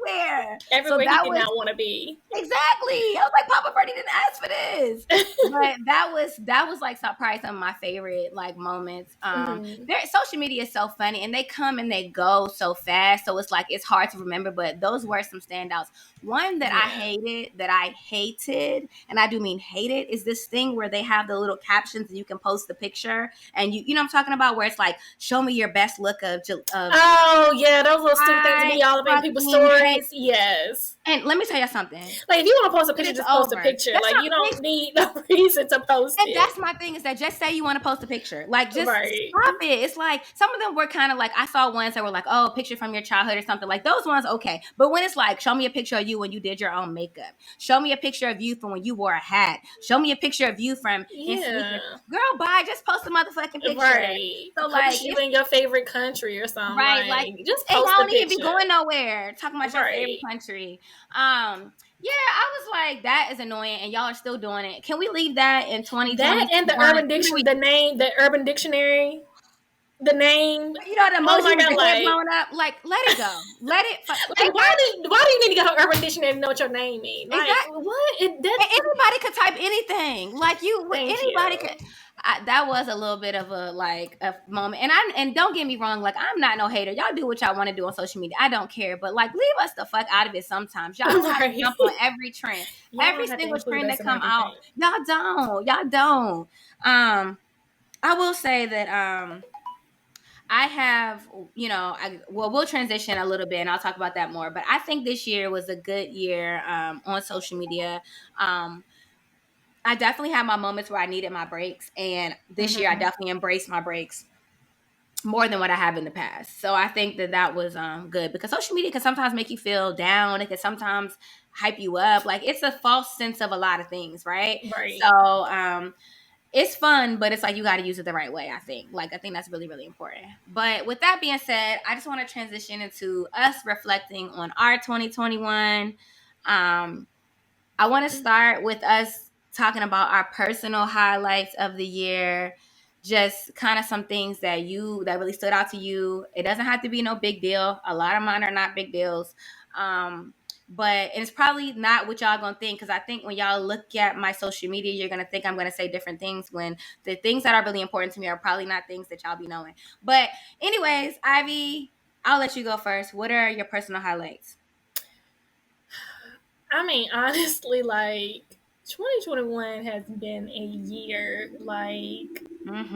Everywhere so he did not want to be. Exactly. I was like, Papa Bernie didn't ask for this. But that was like probably some of my favorite like moments. Social media is so funny and they come and they go so fast. So it's like it's hard to remember, but those were some standouts. One that I hated, and I do mean hated, is this thing where they have the little captions and you can post the picture and you know what I'm talking about, where it's like, show me your best look of oh yeah, those little stupid things to be all up in people's stories. Yes. And let me tell you something. Like if you want to post a picture, just post a picture. That's like you don't need no reason to post it. And that's my thing, is that just say you want to post a picture. Like just stop it. It's like some of them were kind of like, I saw ones that were like, oh, a picture from your childhood or something. Like those ones, okay. But when it's like, show me a picture of you when you did your own makeup. Show me a picture of you from when you wore a hat. Show me a picture of you from in sneakers. Girl, bye. Just post a motherfucking picture. Right. So like you in your favorite country or something. Right. Like just post y'all don't even be going nowhere. Talking about your favorite country. Yeah, I was like, that is annoying, and y'all are still doing it. Can we leave that in 2020? That and the Urban Dictionary, the Urban Dictionary, the name. You know, the emoji with the head blown up. Like, let it go. Let it. Like, why do you need to go to Urban Dictionary to know what your name means? Like, what? Anybody could type anything. Like anybody could. That was a little bit of a moment, and don't get me wrong, like I'm not no hater. Y'all do what y'all want to do on social media. I don't care, but like leave us the fuck out of it sometimes. Y'all don't have to jump on every trend, every single trend that come out. Y'all don't. I will say that I have, we'll transition a little bit and I'll talk about that more. But I think this year was a good year on social media. I definitely had my moments where I needed my breaks. And this year I definitely embraced my breaks more than what I have in the past. So I think that was good, because social media can sometimes make you feel down. It can sometimes hype you up. Like it's a false sense of a lot of things, right? Right. So it's fun, but it's like you got to use it the right way, I think. Like, I think that's really, really important. But with that being said, I just want to transition into us reflecting on our 2021. I want to start with us talking about our personal highlights of the year. Just kind of some things that really stood out to you. It doesn't have to be no big deal. A lot of mine are not big deals. But it's probably not what y'all gonna think, because I think when y'all look at my social media, you're gonna think I'm gonna say different things, when the things that are really important to me are probably not things that y'all be knowing. But anyways, Ivy, I'll let you go first. What are your personal highlights? I mean, honestly, like 2021 has been a year, like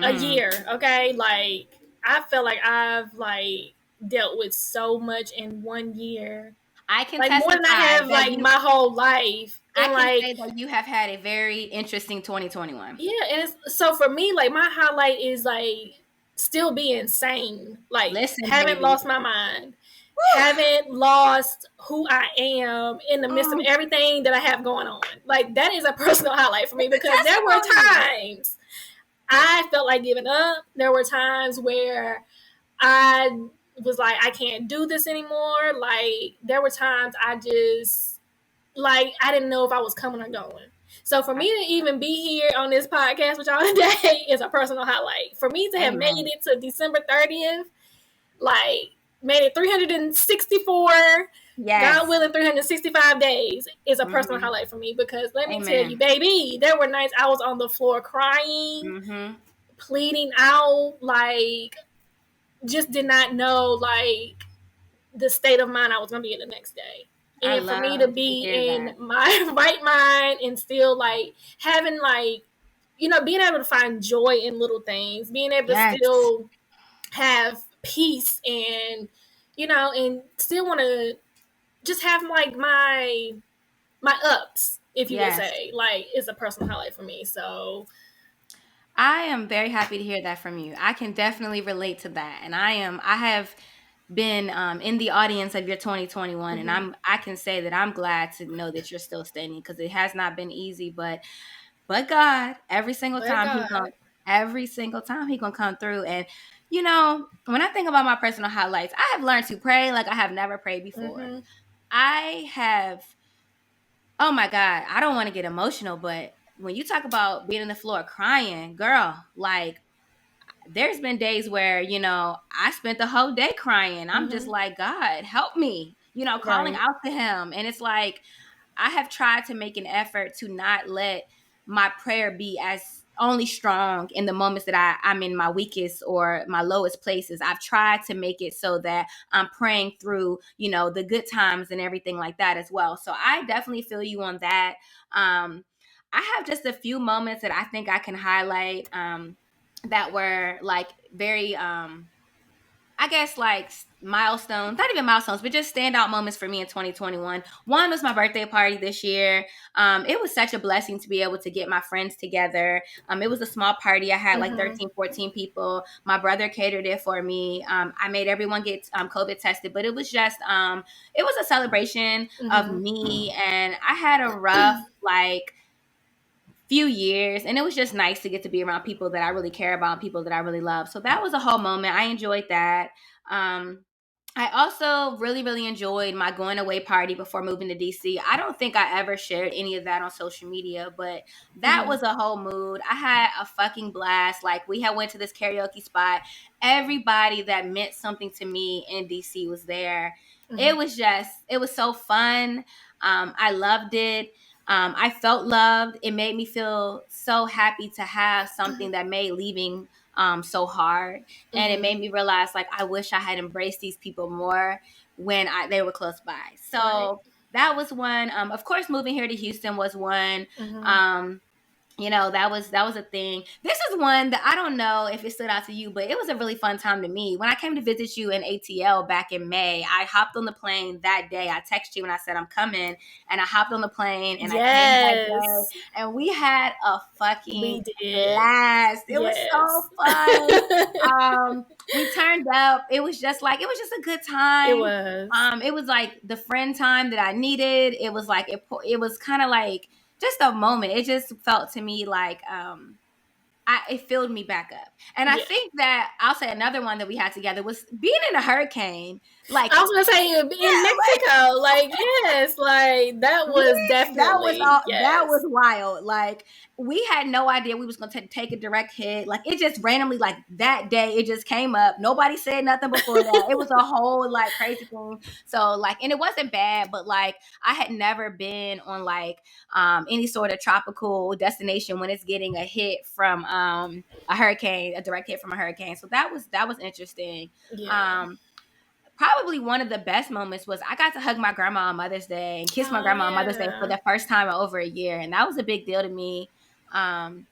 a year. Okay, like I feel like I've like dealt with so much in 1 year, I can like more than I testify have that like my whole life, I and can like say that you have had a very interesting 2021. yeah, and it's so for me, like my highlight is like still being sane, like Listen, haven't baby. lost my mind, Woo! haven't lost who I am in the midst of everything that I have going on. Like that is a personal highlight for me It's a because there were testimony. times I felt like giving up. There were times where I was like, I can't do this anymore. Like there were times I just like I didn't know if I was coming or going. So for me to even be here on this podcast with y'all today is a personal highlight. For me to have made Amen. it to December 30th, like made it 364, Yes. God willing, 365 days is a personal Mm-hmm. highlight for me because let me tell you, Amen. baby, there were nights I was on the floor crying, Mm-hmm. pleading out, like just did not know like the state of mind I was gonna be in the next day. I And for me to love to be hear in that. my right mind and still like having like, you know, being able to find joy in little things, being able to Yes. still have peace and, you know, and still want to just have like my ups, if you would Yes. say, like it's a personal highlight for me. So I am very happy to hear that from you. I can definitely relate to that. And I have been in the audience of your 2021, and I can say that I'm glad to know that you're still standing because it has not been easy, but God, but God. every single time he gonna come through. And you know, when I think about my personal highlights, I have learned to pray like I have never prayed before. I have, oh my God, I don't want to get emotional, but when you talk about being on the floor crying, girl, like there's been days where, you know, I spent the whole day crying. I'm just like, God, help me, you know, calling Right. out to him. And it's like, I have tried to make an effort to not let my prayer be as only strong in the moments that I'm in my weakest or my lowest places. I've tried to make it so that I'm praying through, you know, the good times and everything like that as well. So I definitely feel you on that. I have just a few moments that I think I can highlight that were like very I guess like milestones, not even milestones, but just standout moments for me in 2021. One was my birthday party this year. It was such a blessing to be able to get my friends together. It was a small party. I had like 13, 14 people. My brother catered it for me. I made everyone get COVID tested, but it was just, it was a celebration of me. And I had a rough, like, few years, and it was just nice to get to be around people that I really care about, people that I really love. So that was a whole moment. I enjoyed that. um I also really, really enjoyed my going away party before moving to DC. I don't think I ever shared any of that on social media, but that was a whole mood. I had a fucking blast. Like we had went to this karaoke spot. Everybody that meant something to me in DC was there. It was so fun. I loved it. I felt loved. It made me feel so happy to have something that made leaving so hard. And it made me realize, like, I wish I had embraced these people more when they were close by. So that was one. Of course, moving here to Houston was one. You know, that was a thing. This is one that I don't know if it stood out to you, but it was a really fun time to me. When I came to visit you in ATL back in May, I hopped on the plane that day. I texted you and I said, I'm coming. And I hopped on the plane and I came that day. And we had a fucking blast. It was so fun. We turned up. It was just a good time. It was like the friend time that I needed. It was like, it was kind of like, just a moment. It just felt to me like it filled me back up. And I think that I'll say another one that we had together was being in a hurricane. Like I was gonna say in Mexico, like yes, like that was definitely that was wild. Like we had no idea we was gonna take a direct hit. Like it just randomly, like that day, it just came up. Nobody said nothing before that. It was a whole like crazy thing. So like, and it wasn't bad, but like I had never been on like any sort of tropical destination when it's getting a hit from a hurricane, a direct hit from a hurricane. So that was interesting. probably one of the best moments was I got to hug my grandma on Mother's Day and kiss my grandma on Mother's Day for the first time in over a year. And that was a big deal to me. And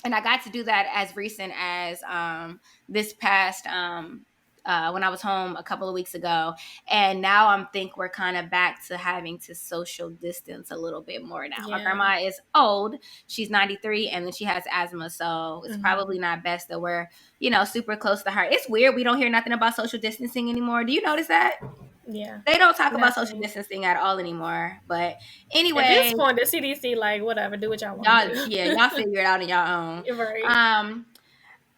I got to do that as recent as this past when I was home a couple of weeks ago. And now I think we're kind of back to having to social distance a little bit more now. My grandma is old. She's 93 and then she has asthma. So it's probably not best that we're, super close to her. It's weird. We don't hear nothing about social distancing anymore. Do you notice that? Yeah. They don't talk about social distancing at all anymore. But anyway. At this point, the CDC, like, whatever, do what y'all want to do. Yeah, y'all figure it out on your own. Right.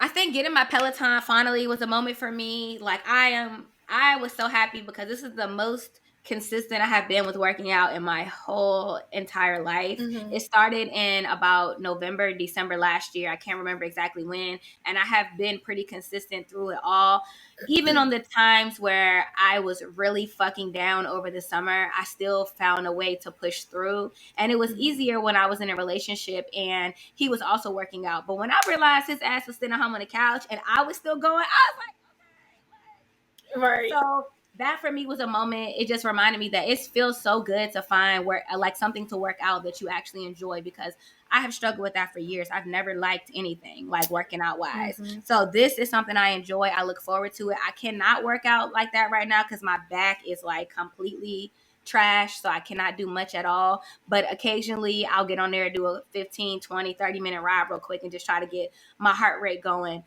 I think getting my Peloton finally was a moment for me. Like I was so happy because this is the most consistent I have been with working out in my whole entire life. It started in about November, December last year. I can't remember exactly when. And I have been pretty consistent through it all. Even on the times where I was really fucking down over the summer, I still found a way to push through. And it was easier when I was in a relationship and he was also working out. But when I realized his ass was sitting home on the couch and I was still going, I was like, okay. Right. So that for me was a moment. It just reminded me that it feels so good to find like something to work out that you actually enjoy, because I have struggled with that for years. I've never liked anything like working out wise. So this is something I enjoy. I look forward to it. I cannot work out like that right now because my back is like completely trash. So I cannot do much at all. But occasionally I'll get on there and do a 15, 20, 30-minute ride real quick and just try to get my heart rate going.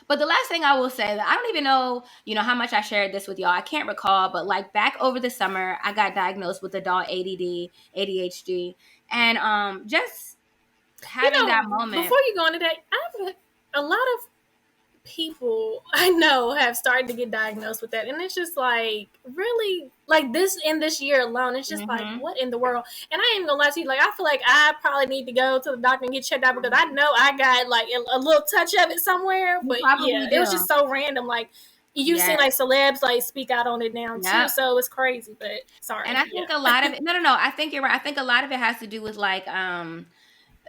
But the last thing I will say, that I don't even know, how much I shared this with y'all. I can't recall, but like back over the summer, I got diagnosed with adult ADD, ADHD, and just having that moment. Before you go into that, I've a lot of people I know have started to get diagnosed with that, and it's just like really like this in this year alone, it's just like, what in the world? And I ain't even gonna lie to you, like I feel like I probably need to go to the doctor and get checked out because I know I got like a little touch of it somewhere. But yeah, it was just so random. Like you see like celebs like speak out on it now too, so it's crazy. But sorry. And I think a lot of it, no, I think you're right. I think a lot of it has to do with like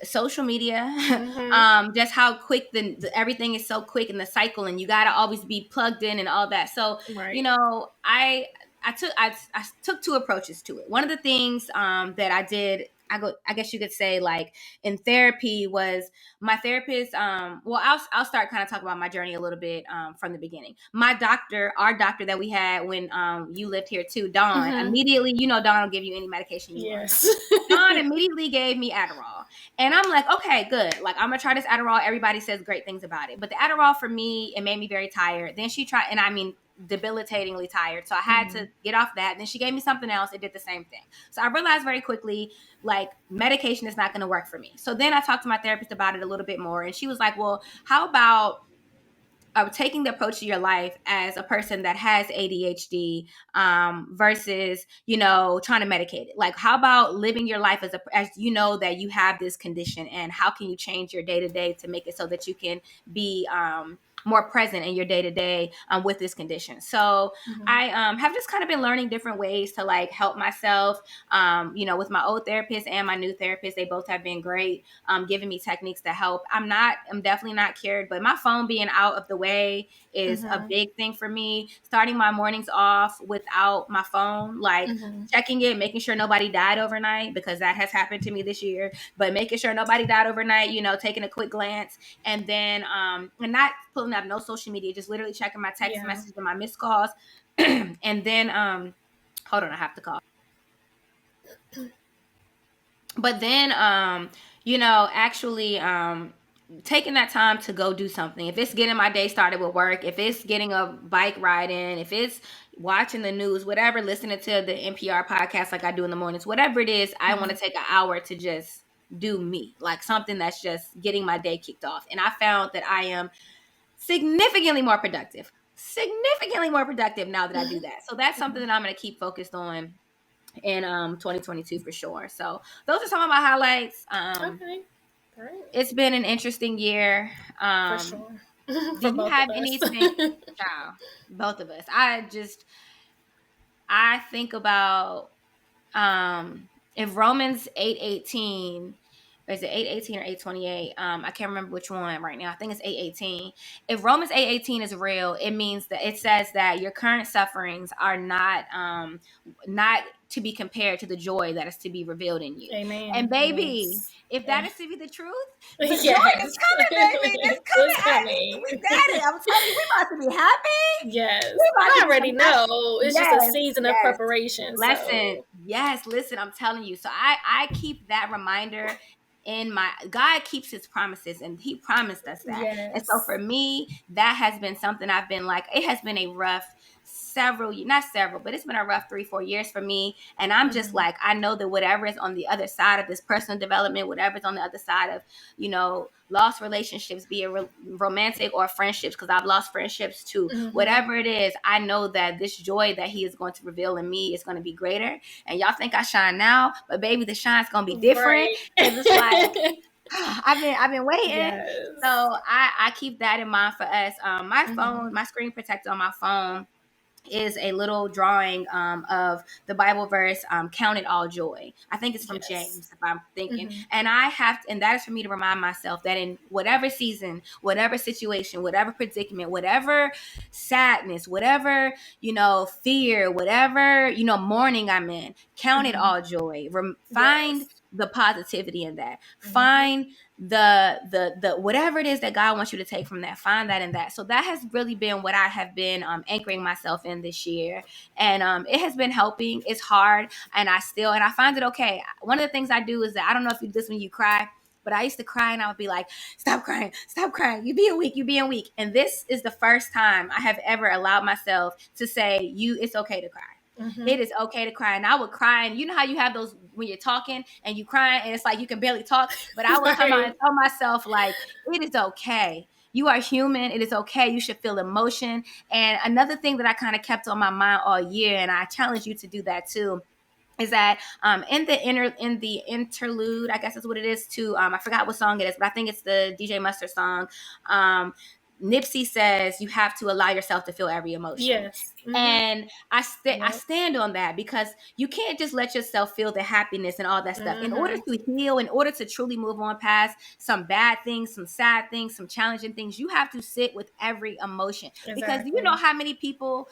social media, just how quick everything is so quick in the cycle, and you got to always be plugged in and all that. So I took two approaches to it. One of the things that I did, I guess you could say, like in therapy, was my therapist. Well, I'll start kind of talking about my journey a little bit from the beginning. Our doctor that we had when you lived here too, Dawn. Immediately, Dawn will give you any medication you want. Dawn immediately gave me Adderall, and I'm like, okay, good. Like I'm gonna try this Adderall. Everybody says great things about it, but the Adderall for me, it made me very tired. Then she tried, and I mean, debilitatingly tired. So I had to get off that. Then she gave me something else. It did the same thing. So I realized very quickly, like medication is not going to work for me. So then I talked to my therapist about it a little bit more. And she was like, well, how about taking the approach to your life as a person that has ADHD versus, trying to medicate it? Like, how about living your life as you know that you have this condition, and how can you change your day-to-day to make it so that you can be more present in your day-to-day with this condition? So I have just kind of been learning different ways to like help myself, with my old therapist and my new therapist. They both have been great, giving me techniques to help. I'm definitely not cured, but my phone being out of the way is a big thing for me. Starting my mornings off without my phone, like checking it, making sure nobody died overnight, because that has happened to me this year, but making sure nobody died overnight, taking a quick glance, and then and not pulling up no social media, just literally checking my text messages and my missed calls. And then hold on, I have to call. But then actually taking that time to go do something. If it's getting my day started with work, if it's getting a bike ride in, if it's watching the news, whatever, listening to the NPR podcast like I do in the mornings, whatever it is, I want to take an hour to just do me, like something that's just getting my day kicked off. And I found that I am significantly more productive now that I do that. So that's something that I'm going to keep focused on in 2022 for sure. So those are some of my highlights. Okay, great. It's been an interesting year. For sure. Do you have anything? Both of us. I think about if Romans 8:18 or is it 8:18 or 8:28? I can't remember which one right now. I think it's 8:18. If Romans 8:18 is real, it means that it says that your current sufferings are not to be compared to the joy that is to be revealed in you. Amen. And baby, yes. if that is to be the truth, the Yes. joy is coming, baby. It's coming. It's coming. We got it. I'm telling you, we about to be happy. Yes. We about I to be already know. It's just a season of yes. preparation. Listen, So. yes, listen, I'm telling you. So I keep that reminder in my, God keeps his promises, and he promised us that. Yes. And so for me, that has been something I've been like, it has been a rough not several, but it's been a rough 3-4 years for me. And I'm just like, I know that whatever is on the other side of this personal development, whatever's on the other side of, you know, lost relationships, be it romantic or friendships, because I've lost friendships too. Whatever it is, I know that this joy that he is going to reveal in me is going to be greater. And y'all think I shine now, but baby, the shine's going to be different. Because it's like, I've been waiting. Yes. So I keep that in mind for us. My phone, my screen protector on my phone is a little drawing of the Bible verse, count it all joy. I think it's from James, if I'm thinking. And and that is for me to remind myself that in whatever season, whatever situation, whatever predicament, whatever sadness, whatever, you know, fear, whatever, you know, mourning I'm in, count it all joy. Find the positivity in that. Find the whatever it is that God wants you to take from that, find that in that. So that has really been what I have been anchoring myself in this year, and it has been helping. It's hard, and I find it okay. One of the things I do is that, I don't know if you do this when you cry, but I used to cry and I would be like, stop crying, you being weak. And this is the first time I have ever allowed myself to say, it's okay to cry. It is okay to cry. And I would cry, and you know how you have those when you're talking and you crying and it's like you can barely talk, but I would come out and tell myself, like, it is okay. You are human. It is okay. You should feel emotion. And another thing that I kind of kept on my mind all year, and I challenge you to do that too, is that in the interlude, I guess that's what it is, to I forgot what song it is, but I think it's the DJ Mustard song. Nipsey says you have to allow yourself to feel every emotion. Yes. And I stand on that, because you can't just let yourself feel the happiness and all that stuff. In order to heal, in order to truly move on past some bad things, some sad things, some challenging things, you have to sit with every emotion. Exactly. Because you know how many people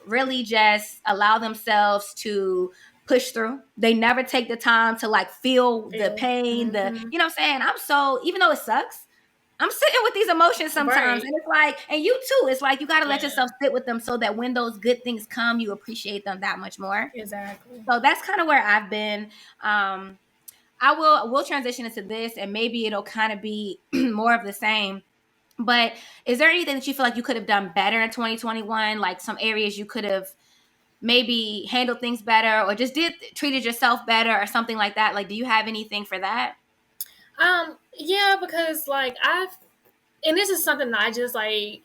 really just allow themselves to push through. They never take the time to like feel the pain, you know what I'm saying? Even though it sucks, I'm sitting with these emotions sometimes. And it's like, and you too, it's like, you got to let yourself sit with them, so that when those good things come, you appreciate them that much more. Exactly. So that's kind of where I've been. We'll transition into this, and maybe it'll kind of be more of the same. But is there anything that you feel like you could have done better in 2021? Like some areas you could have maybe handled things better, or just treated yourself better, or something like that? Like, do you have anything for that? Yeah, because like and this is something that I just like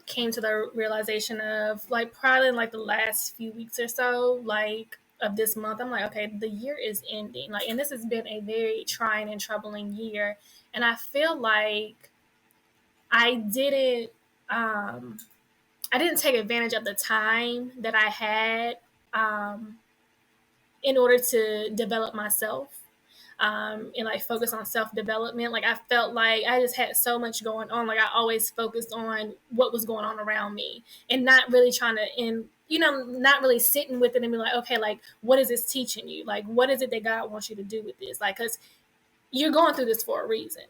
came to the realization of, like, probably in like the last few weeks or so, like, of this month. I'm like, okay, the year is ending, like, and this has been a very trying and troubling year, and I feel like I didn't take advantage of the time that I had in order to develop myself, and like focus on self-development. Like, I felt like I just had so much going on. Like, I always focused on what was going on around me, and not really trying to, not really sitting with it and be like, okay, like, what is this teaching you? Like, what is it that God wants you to do with this? Like, because you're going through this for a reason.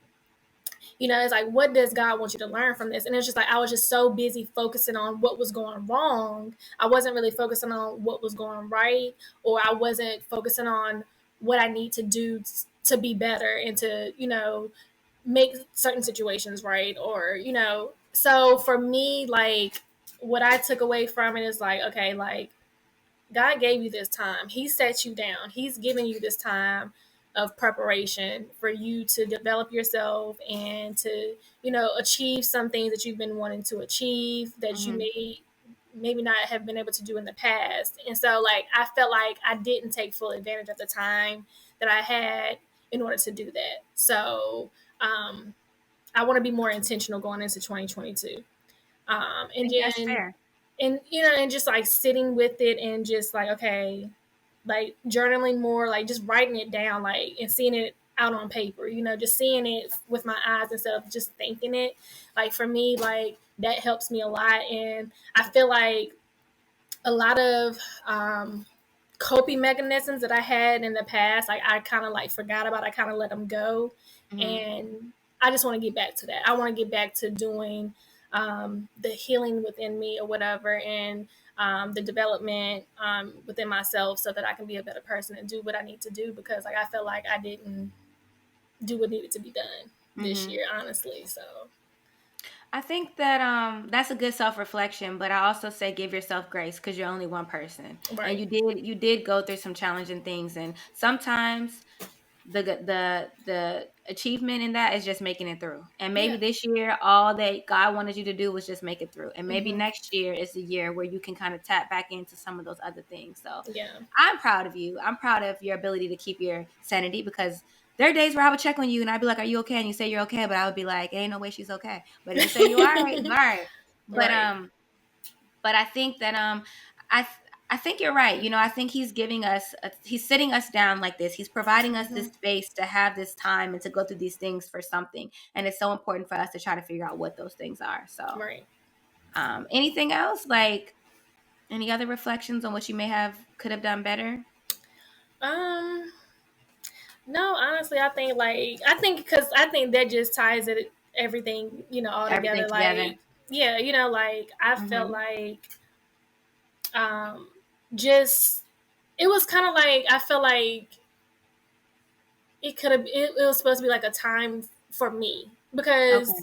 It's like, what does God want you to learn from this? And it's just like, I was just so busy focusing on what was going wrong. I wasn't really focusing on what was going right, or I wasn't focusing on what I need to do to be better and to, make certain situations right. Or, so for me, like, what I took away from it is like, okay, like, God gave you this time. He set you down. He's given you this time of preparation for you to develop yourself and to, achieve some things that you've been wanting to achieve that you maybe not have been able to do in the past. And so, like, I felt like I didn't take full advantage of the time that I had in order to do that. So I want to be more intentional going into 2022. And that's fair. And, and just like sitting with it and just like, okay, like journaling more, like just writing it down, like, and seeing it out on paper, just seeing it with my eyes instead of just thinking it. Like for me, like that helps me a lot. And I feel like a lot of coping mechanisms that I had in the past, like I kind of like forgot about, I kind of let them go. And I just want to get back to that. I want to get back to doing the healing within me or whatever, and the development within myself so that I can be a better person and do what I need to do, because like I felt like I didn't do what needed to be done this year, honestly. So I think that that's a good self-reflection, but I also say give yourself grace, because you're only one person. right. And you did go through some challenging things, and sometimes the achievement in that is just making it through. And maybe this year all that God wanted you to do was just make it through. And maybe next year is the year where you can kind of tap back into some of those other things. So Yeah. I'm proud of you. I'm proud of your ability to keep your sanity, because there are days where I would check on you and I'd be like, "Are you okay?" And you say you're okay, but I would be like, "Ain't no way she's okay." But if you say you all right, you all right. But Right. but I think that I I think you're right. I think he's giving us he's sitting us down like this. He's providing us this space to have this time and to go through these things for something. And it's so important for us to try to figure out what those things are. So, Right. Anything else, like any other reflections on what you could have done better? No, honestly, because I think that just ties it everything, all Everything together. together. Like, yeah, like I felt like um just it was kind of like I felt like it was supposed to be like a time for me, Okay. because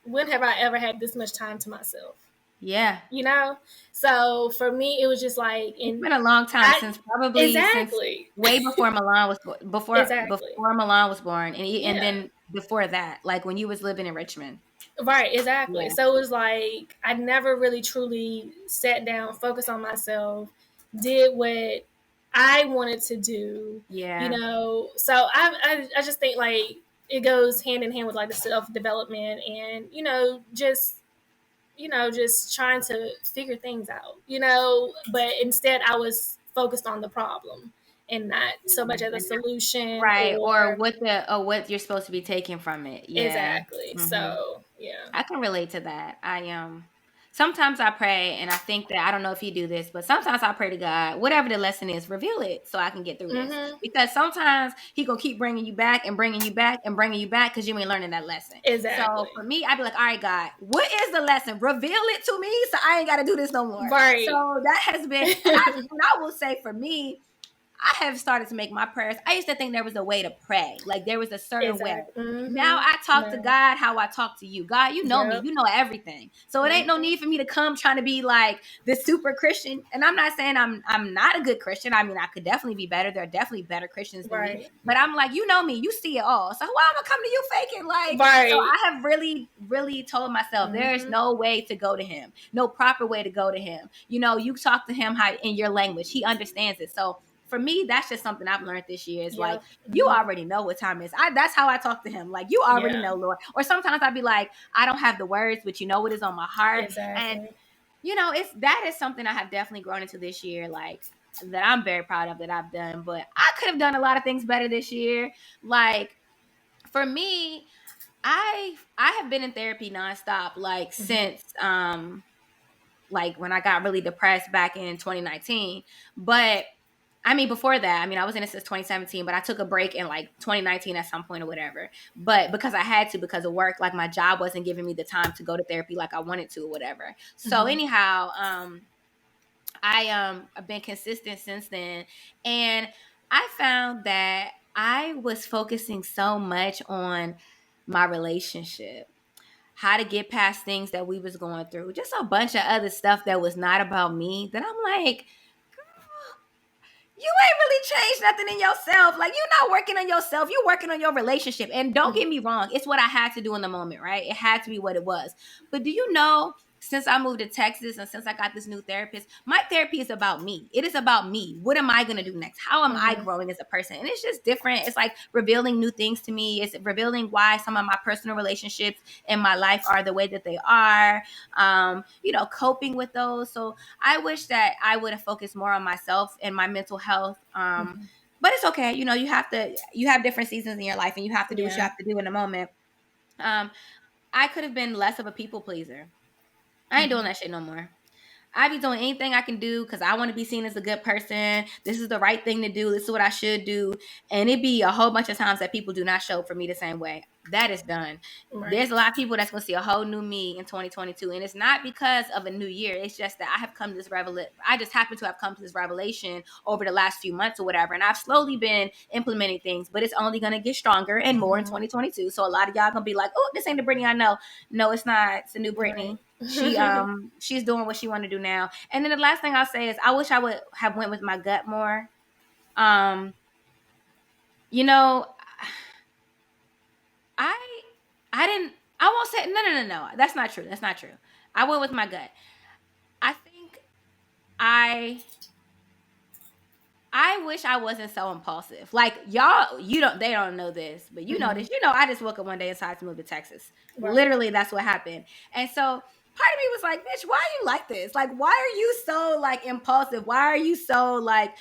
when have I ever had this much time to myself? Yeah. So for me it was just like It's been a long time since exactly way before Milan was exactly before Milan was born, and yeah. then before that, like when you was living in Richmond. Right, exactly. Yeah. So it was like I never really truly sat down, focused on myself, did what I wanted to do. Yeah. So I just think like it goes hand in hand with like the self development and just trying to figure things out. But instead I was focused on the problem and not so much as a solution Right, or or what you're supposed to be taking from it. Yeah. exactly. hmm So yeah. I can relate to that. Sometimes I pray, and I think that I don't know if you do this, but sometimes I pray to God, whatever the lesson is, reveal it so I can get through this. Because sometimes He gonna keep bringing you back and bringing you back and bringing you back because you ain't learning that lesson. So Exactly. for me, I'd be like, all right, God, what is the lesson? Reveal it to me so I ain't got to do this no more. Right. So that has been, and I will say for me, I have started to make my prayers. I used to think there was a way to pray. Like there was a certain way. Now I talk to God how I talk to you. God, you know me. You know everything. So it ain't no need for me to come trying to be like this super Christian. And I'm not saying I'm not a good Christian. I mean, I could definitely be better. There are definitely better Christians than me. But I'm like, you know me. You see it all. So why am I coming to you faking? Like, so I have really, really told myself there's no way to go to Him. No proper way to go to Him. You talk to Him in your language. He understands it. So for me, that's just something I've learned this year. It's like, you already know what time it is. That's how I talk to Him. Like, you already know, Lord. Or sometimes I'd be like, I don't have the words, but you know what is on my heart. Exactly. And, that is something I have definitely grown into this year, like, that I'm very proud of that I've done. But I could have done a lot of things better this year. Like, for me, I have been in therapy nonstop, like, since, like, when I got really depressed back in 2019. But I mean, before that, I mean, I was in it since 2017, but I took a break in like 2019 at some point or whatever. But because I had to, because of work, like my job wasn't giving me the time to go to therapy like I wanted to or whatever. So anyhow, I've been consistent since then. And I found that I was focusing so much on my relationship, how to get past things that we was going through, just a bunch of other stuff that was not about me, that I'm like, you ain't really changed nothing in yourself. Like, you're not working on yourself. You're working on your relationship. And don't get me wrong. It's what I had to do in the moment, right? It had to be what it was. But do you know, since I moved to Texas and since I got this new therapist, my therapy is about me. It is about me. What am I going to do next? How am I growing as a person? And it's just different. It's like revealing new things to me. It's revealing why some of my personal relationships in my life are the way that they are, coping with those. So I wish that I would have focused more on myself and my mental health, but it's okay. You know, you have different seasons in your life, and you have to do what you have to do in the moment. I could have been less of a people pleaser. I ain't doing that shit no more. I be doing anything I can do because I want to be seen as a good person. This is the right thing to do. This is what I should do. And it be a whole bunch of times that people do not show up for me the same way. That is done. Right. There's a lot of people that's going to see a whole new me in 2022. And it's not because of a new year. It's just that I have come to this revelation. I just happen to have come to this revelation over the last few months or whatever. And I've slowly been implementing things, but it's only going to get stronger and more in 2022. So a lot of y'all going to be like, oh, this ain't the Brittany I know. No, it's not. It's a new Brittany. Right. She's doing what she want to do now. And then the last thing I'll say is I wish I would have went with my gut more. You know, I won't say no. That's not true. I went with my gut. I think I wish I wasn't so impulsive. Like y'all, they don't know this, but you know this. You know, I just woke up one day and decided to move to Texas. Right. Literally, that's what happened. And so part of me was like, bitch, why are you like this? Like, why are you so like impulsive? Why are you so like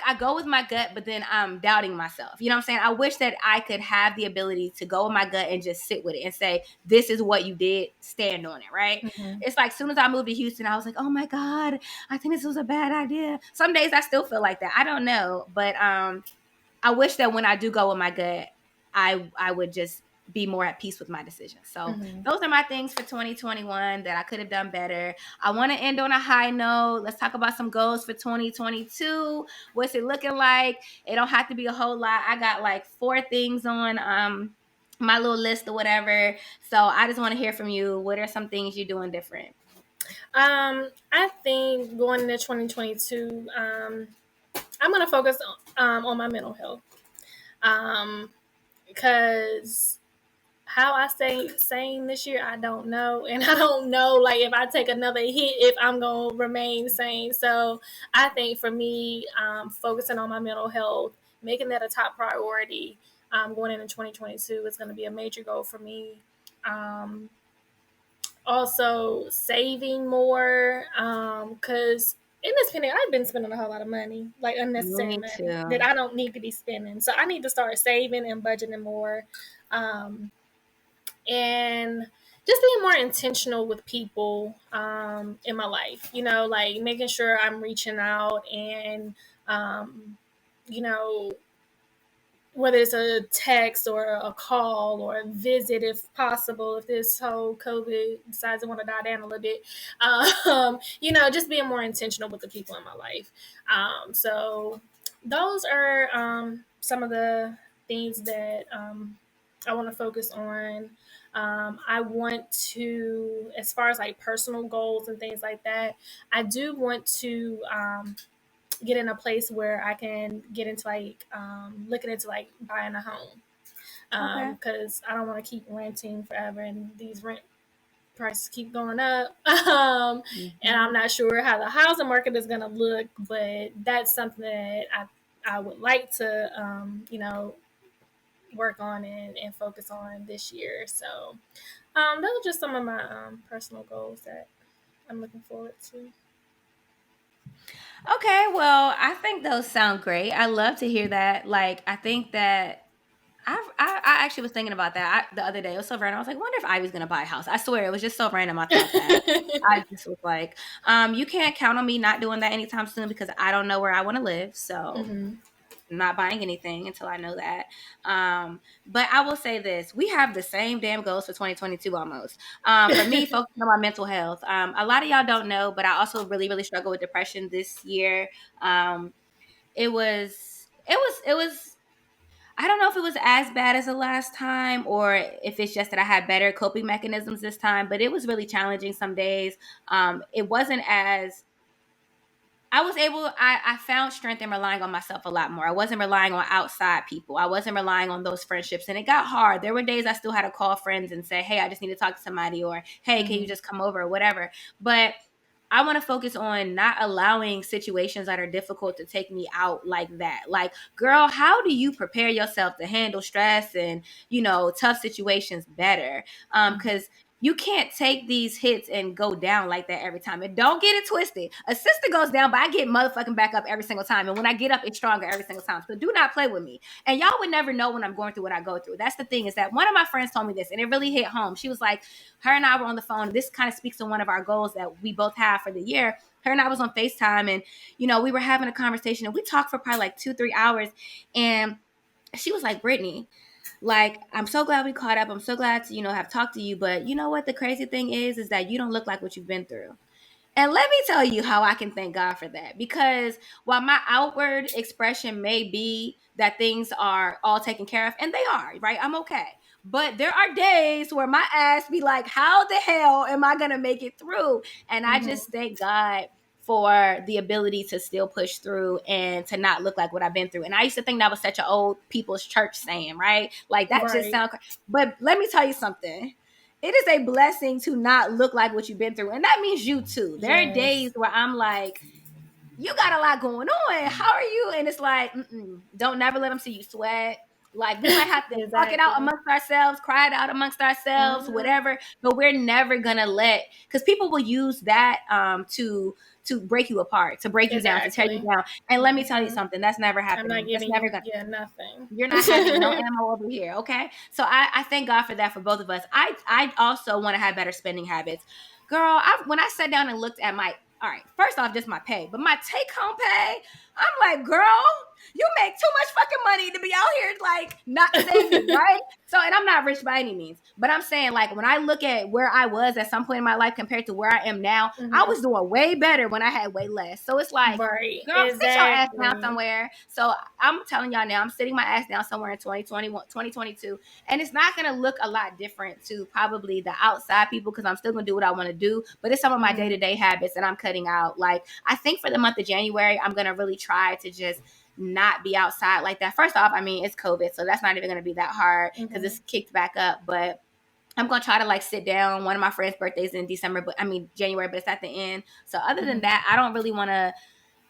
I go with my gut, but then I'm doubting myself. You know what I'm saying? I wish that I could have the ability to go with my gut and just sit with it and say, this is what you did, stand on it, right? It's like, as soon as I moved to Houston, I was like, oh my God, I think this was a bad idea. Some days I still feel like that. I don't know. But I wish that when I do go with my gut, I would just be more at peace with my decisions. So those are my things for 2021 that I could have done better. I want to end on a high note. Let's talk about some goals for 2022. What's it looking like? It don't have to be a whole lot. I got like 4 things on my little list or whatever. So I just want to hear from you. What are some things you're doing different? I think going into 2022, I'm going to focus on my mental health. Because how I stay sane this year, I don't know. And I don't know, like, if I take another hit, if I'm going to remain sane. So I think for me, focusing on my mental health, making that a top priority going into 2022 is going to be a major goal for me. Also, saving more, because in this pandemic, I've been spending a whole lot of money, like unnecessary money that I don't need to be spending. So I need to start saving and budgeting more. And just being more intentional with people in my life, you know, like making sure I'm reaching out and, you know, whether it's a text or a call or a visit, if possible, if this whole COVID decides to want to die down a little bit, you know, just being more intentional with the people in my life. So those are some of the things that I want to focus on. I want to, as far as like personal goals and things like that, I do want to get in a place where I can get into like looking into like buying a home, because I don't want to keep renting forever and these rent prices keep going up. And I'm not sure how the housing market is going to look, but that's something that I would like to you know, work on and focus on this year. So those are just some of my personal goals that I'm looking forward to. Okay, well, I think those sound great. I love to hear that. Like, I think that I actually was thinking about that the other day. It was so random. I was like, wonder if Ivy's going to buy a house. I swear, it was just so random. I thought that. I just was like, you can't count on me not doing that anytime soon because I don't know where I want to live. So I'm not buying anything until I know that. But I will say this. We have the same damn goals for 2022 almost. For me, focusing on my mental health. A lot of y'all don't know, but I also really, really struggle with depression this year. It was I don't know if it was as bad as the last time or if it's just that I had better coping mechanisms this time, but it was really challenging some days. It wasn't as I found strength in relying on myself a lot more. I wasn't relying on outside people. I wasn't relying on those friendships. And it got hard. There were days I still had to call friends and say, hey, I just need to talk to somebody, or hey, can you just come over, or whatever. But I want to focus on not allowing situations that are difficult to take me out like that. Like, girl, how do you prepare yourself to handle stress and, you know, tough situations better? Because you can't take these hits and go down like that every time. And don't get it twisted. A sister goes down, but I get motherfucking back up every single time. And when I get up, it's stronger every single time. So do not play with me. And y'all would never know when I'm going through what I go through. That's the thing, is that one of my friends told me this, and it really hit home. She was like, her and I were on the phone. This kind of speaks to one of our goals that we both have for the year. Her and I was on FaceTime, and, you know, we were having a conversation, and we talked for probably like 2-3 hours. And she was like, Brittany, like, I'm so glad we caught up. I'm so glad to, you know, have talked to you. But you know what the crazy thing is that you don't look like what you've been through. And let me tell you how I can thank God for that. Because while my outward expression may be that things are all taken care of, and they are, right? I'm okay. But there are days where my ass be like, how the hell am I going to make it through? And I just thank God for the ability to still push through and to not look like what I've been through. And I used to think that was such an old people's church saying, right? Like that just sounds, but let me tell you something. It is a blessing to not look like what you've been through. And that means you too. There are days where I'm like, you got a lot going on. How are you? And it's like, don't never let them see you sweat. Like, we might have to talk it out amongst ourselves, cry it out amongst ourselves, whatever. But we're never going to let, because people will use that to break you apart, to break you down, to tear you down. And let me tell you something, that's never happening. I'm not giving that's never gonna, nothing. You're not having no ammo over here, okay? So I thank God for that for both of us. I also want to have better spending habits. Girl, when I sat down and looked at my, all right, first off, just my pay, but my take-home pay, I'm like, girl, you make too much fucking money to be out here, like, not saving, right? So, and I'm not rich by any means, but I'm saying, like, when I look at where I was at some point in my life compared to where I am now, I was doing way better when I had way less. So it's like, girl, sit your ass down somewhere. So I'm telling y'all now, I'm sitting my ass down somewhere in 2021, 2022, and it's not going to look a lot different to probably the outside people, because I'm still going to do what I want to do, but it's some of my day-to-day habits that I'm cutting out. Like, I think for the month of January, I'm going to really try to just not be outside like that. First off, I mean, it's COVID, so that's not even going to be that hard because it's kicked back up. But I'm going to try to like sit down. One of my friends' birthdays in January, but it's at the end. So other than that, I don't really want to,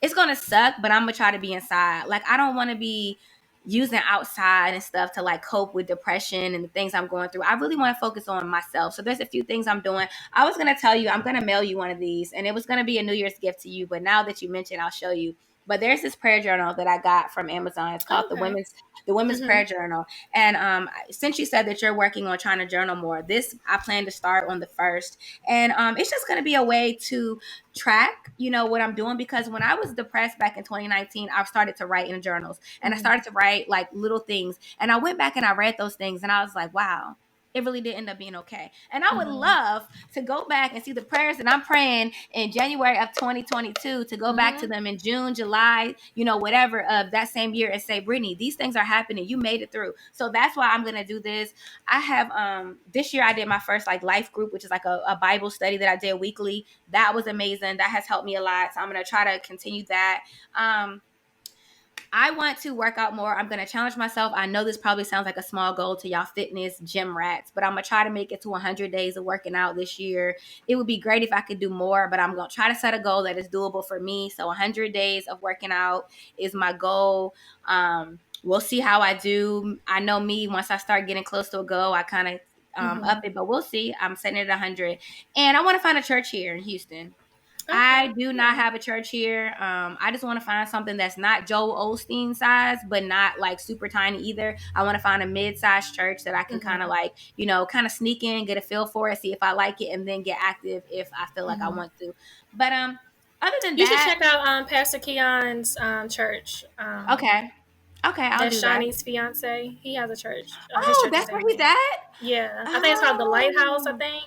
it's going to suck, but I'm going to try to be inside. Like, I don't want to be using outside and stuff to like cope with depression and the things I'm going through. I really want to focus on myself. So there's a few things I'm doing. I was going to tell you, I'm going to mail you one of these, and it was going to be a New Year's gift to you. But now that you mentioned, I'll show you. But there's this prayer journal that I got from Amazon. It's called the Women's Prayer Journal. And since you said that you're working on trying to journal more, this I plan to start on the 1st. And it's just going to be a way to track, you know, what I'm doing. Because when I was depressed back in 2019, I started to write in journals. And I started to write like little things. And I went back and I read those things. And I was like, wow, it really did end up being okay. And I would love to go back and see the prayers that I'm praying in January of 2022, to go back to them in June, July, you know, whatever of that same year, and say, Brittany, these things are happening. You made it through. So that's why I'm going to do this. I have, this year I did my first like life group, which is like a Bible study that I did weekly. That was amazing. That has helped me a lot. So I'm going to try to continue that. I want to work out more. I'm going to challenge myself. I know this probably sounds like a small goal to y'all fitness gym rats, but I'm going to try to make it to 100 days of working out this year. It would be great if I could do more, but I'm going to try to set a goal that is doable for me. So 100 days of working out is my goal. We'll see how I do. I know me, once I start getting close to a goal, I kind of up it, but we'll see. I'm setting it at 100. And I want to find a church here in Houston. Okay. I do not have a church here. I just want to find something that's not Joel Osteen size, but not like super tiny either. I want to find a mid-sized church that I can kind of like, you know, kind of sneak in, get a feel for it, see if I like it, and then get active if I feel like I want to. But other than you should check out Pastor Keon's church. Okay, I'll do that. Shawnee's fiance. He has a church. Oh, that's where he's at? Yeah. I think it's called the Lighthouse, I think.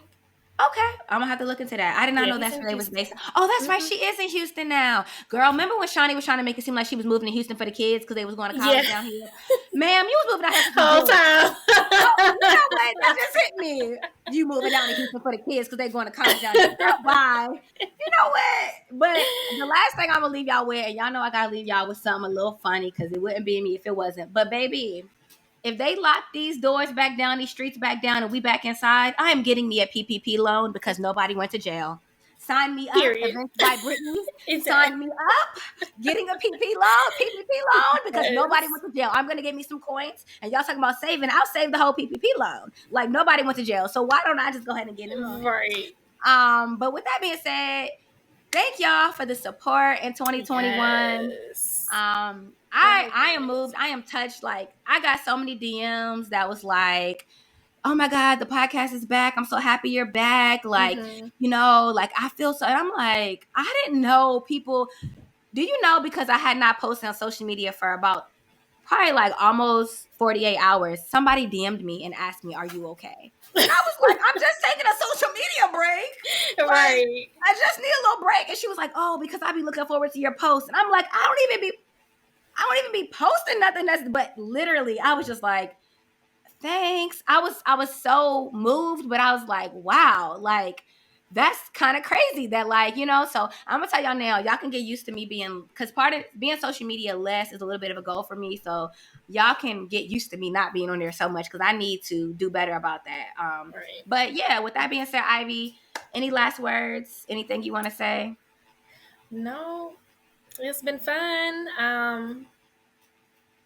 Okay, I'm gonna have to look into that. I did not know that's where they was based. Oh, that's right. She is in Houston now. Girl, remember when Shawnee was trying to make it seem like she was moving to Houston for the kids because they was going to college down here? Ma'am, you was moving out here the whole time. Oh, you know what? That just hit me. You moving down to Houston for the kids because they going to college down here. Bye. You know what? But the last thing I'm gonna leave y'all with, and y'all know I gotta leave y'all with something a little funny because it wouldn't be me if it wasn't. But baby, if they lock these doors back down, these streets back down, and we back inside, I am getting me a PPP loan because nobody went to jail. Sign me up. Period. Events by Brittany. Exactly. Sign me up. Getting a PPP loan because nobody went to jail. I'm gonna get me some coins, and y'all talking about saving. I'll save the whole PPP loan. Like nobody went to jail, so why don't I just go ahead and get it on? Right. But with that being said, thank y'all for the support in 2021. Yes. I am moved. I am touched. Like I got so many DMs that was like, oh my God, the podcast is back. I'm so happy you're back. Like, you know, like I feel so, and I'm like, I didn't know people, do you know, because I had not posted on social media for about probably like almost 48 hours, somebody DM'd me and asked me, are you okay? And I was like, I'm just taking a social media break. Right. Like, I just need a little break. And she was like, oh, because I be looking forward to your posts. And I'm like, I don't even be posting nothing but literally, I was just like, thanks. I was so moved, but I was like, wow, like that's kind of crazy that like, you know, so I'm gonna tell y'all now, y'all can get used to me being, because part of being social media less is a little bit of a goal for me. So y'all can get used to me not being on there so much because I need to do better about that. Right. But yeah, with that being said, Ivy, any last words? Anything you want to say? No, it's been fun.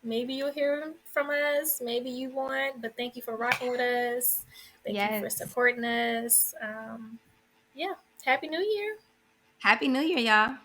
Maybe you'll hear from us. Maybe you won't. But thank you for rocking with us. Thank you for supporting us. Yeah. Happy New Year. Happy New Year, y'all.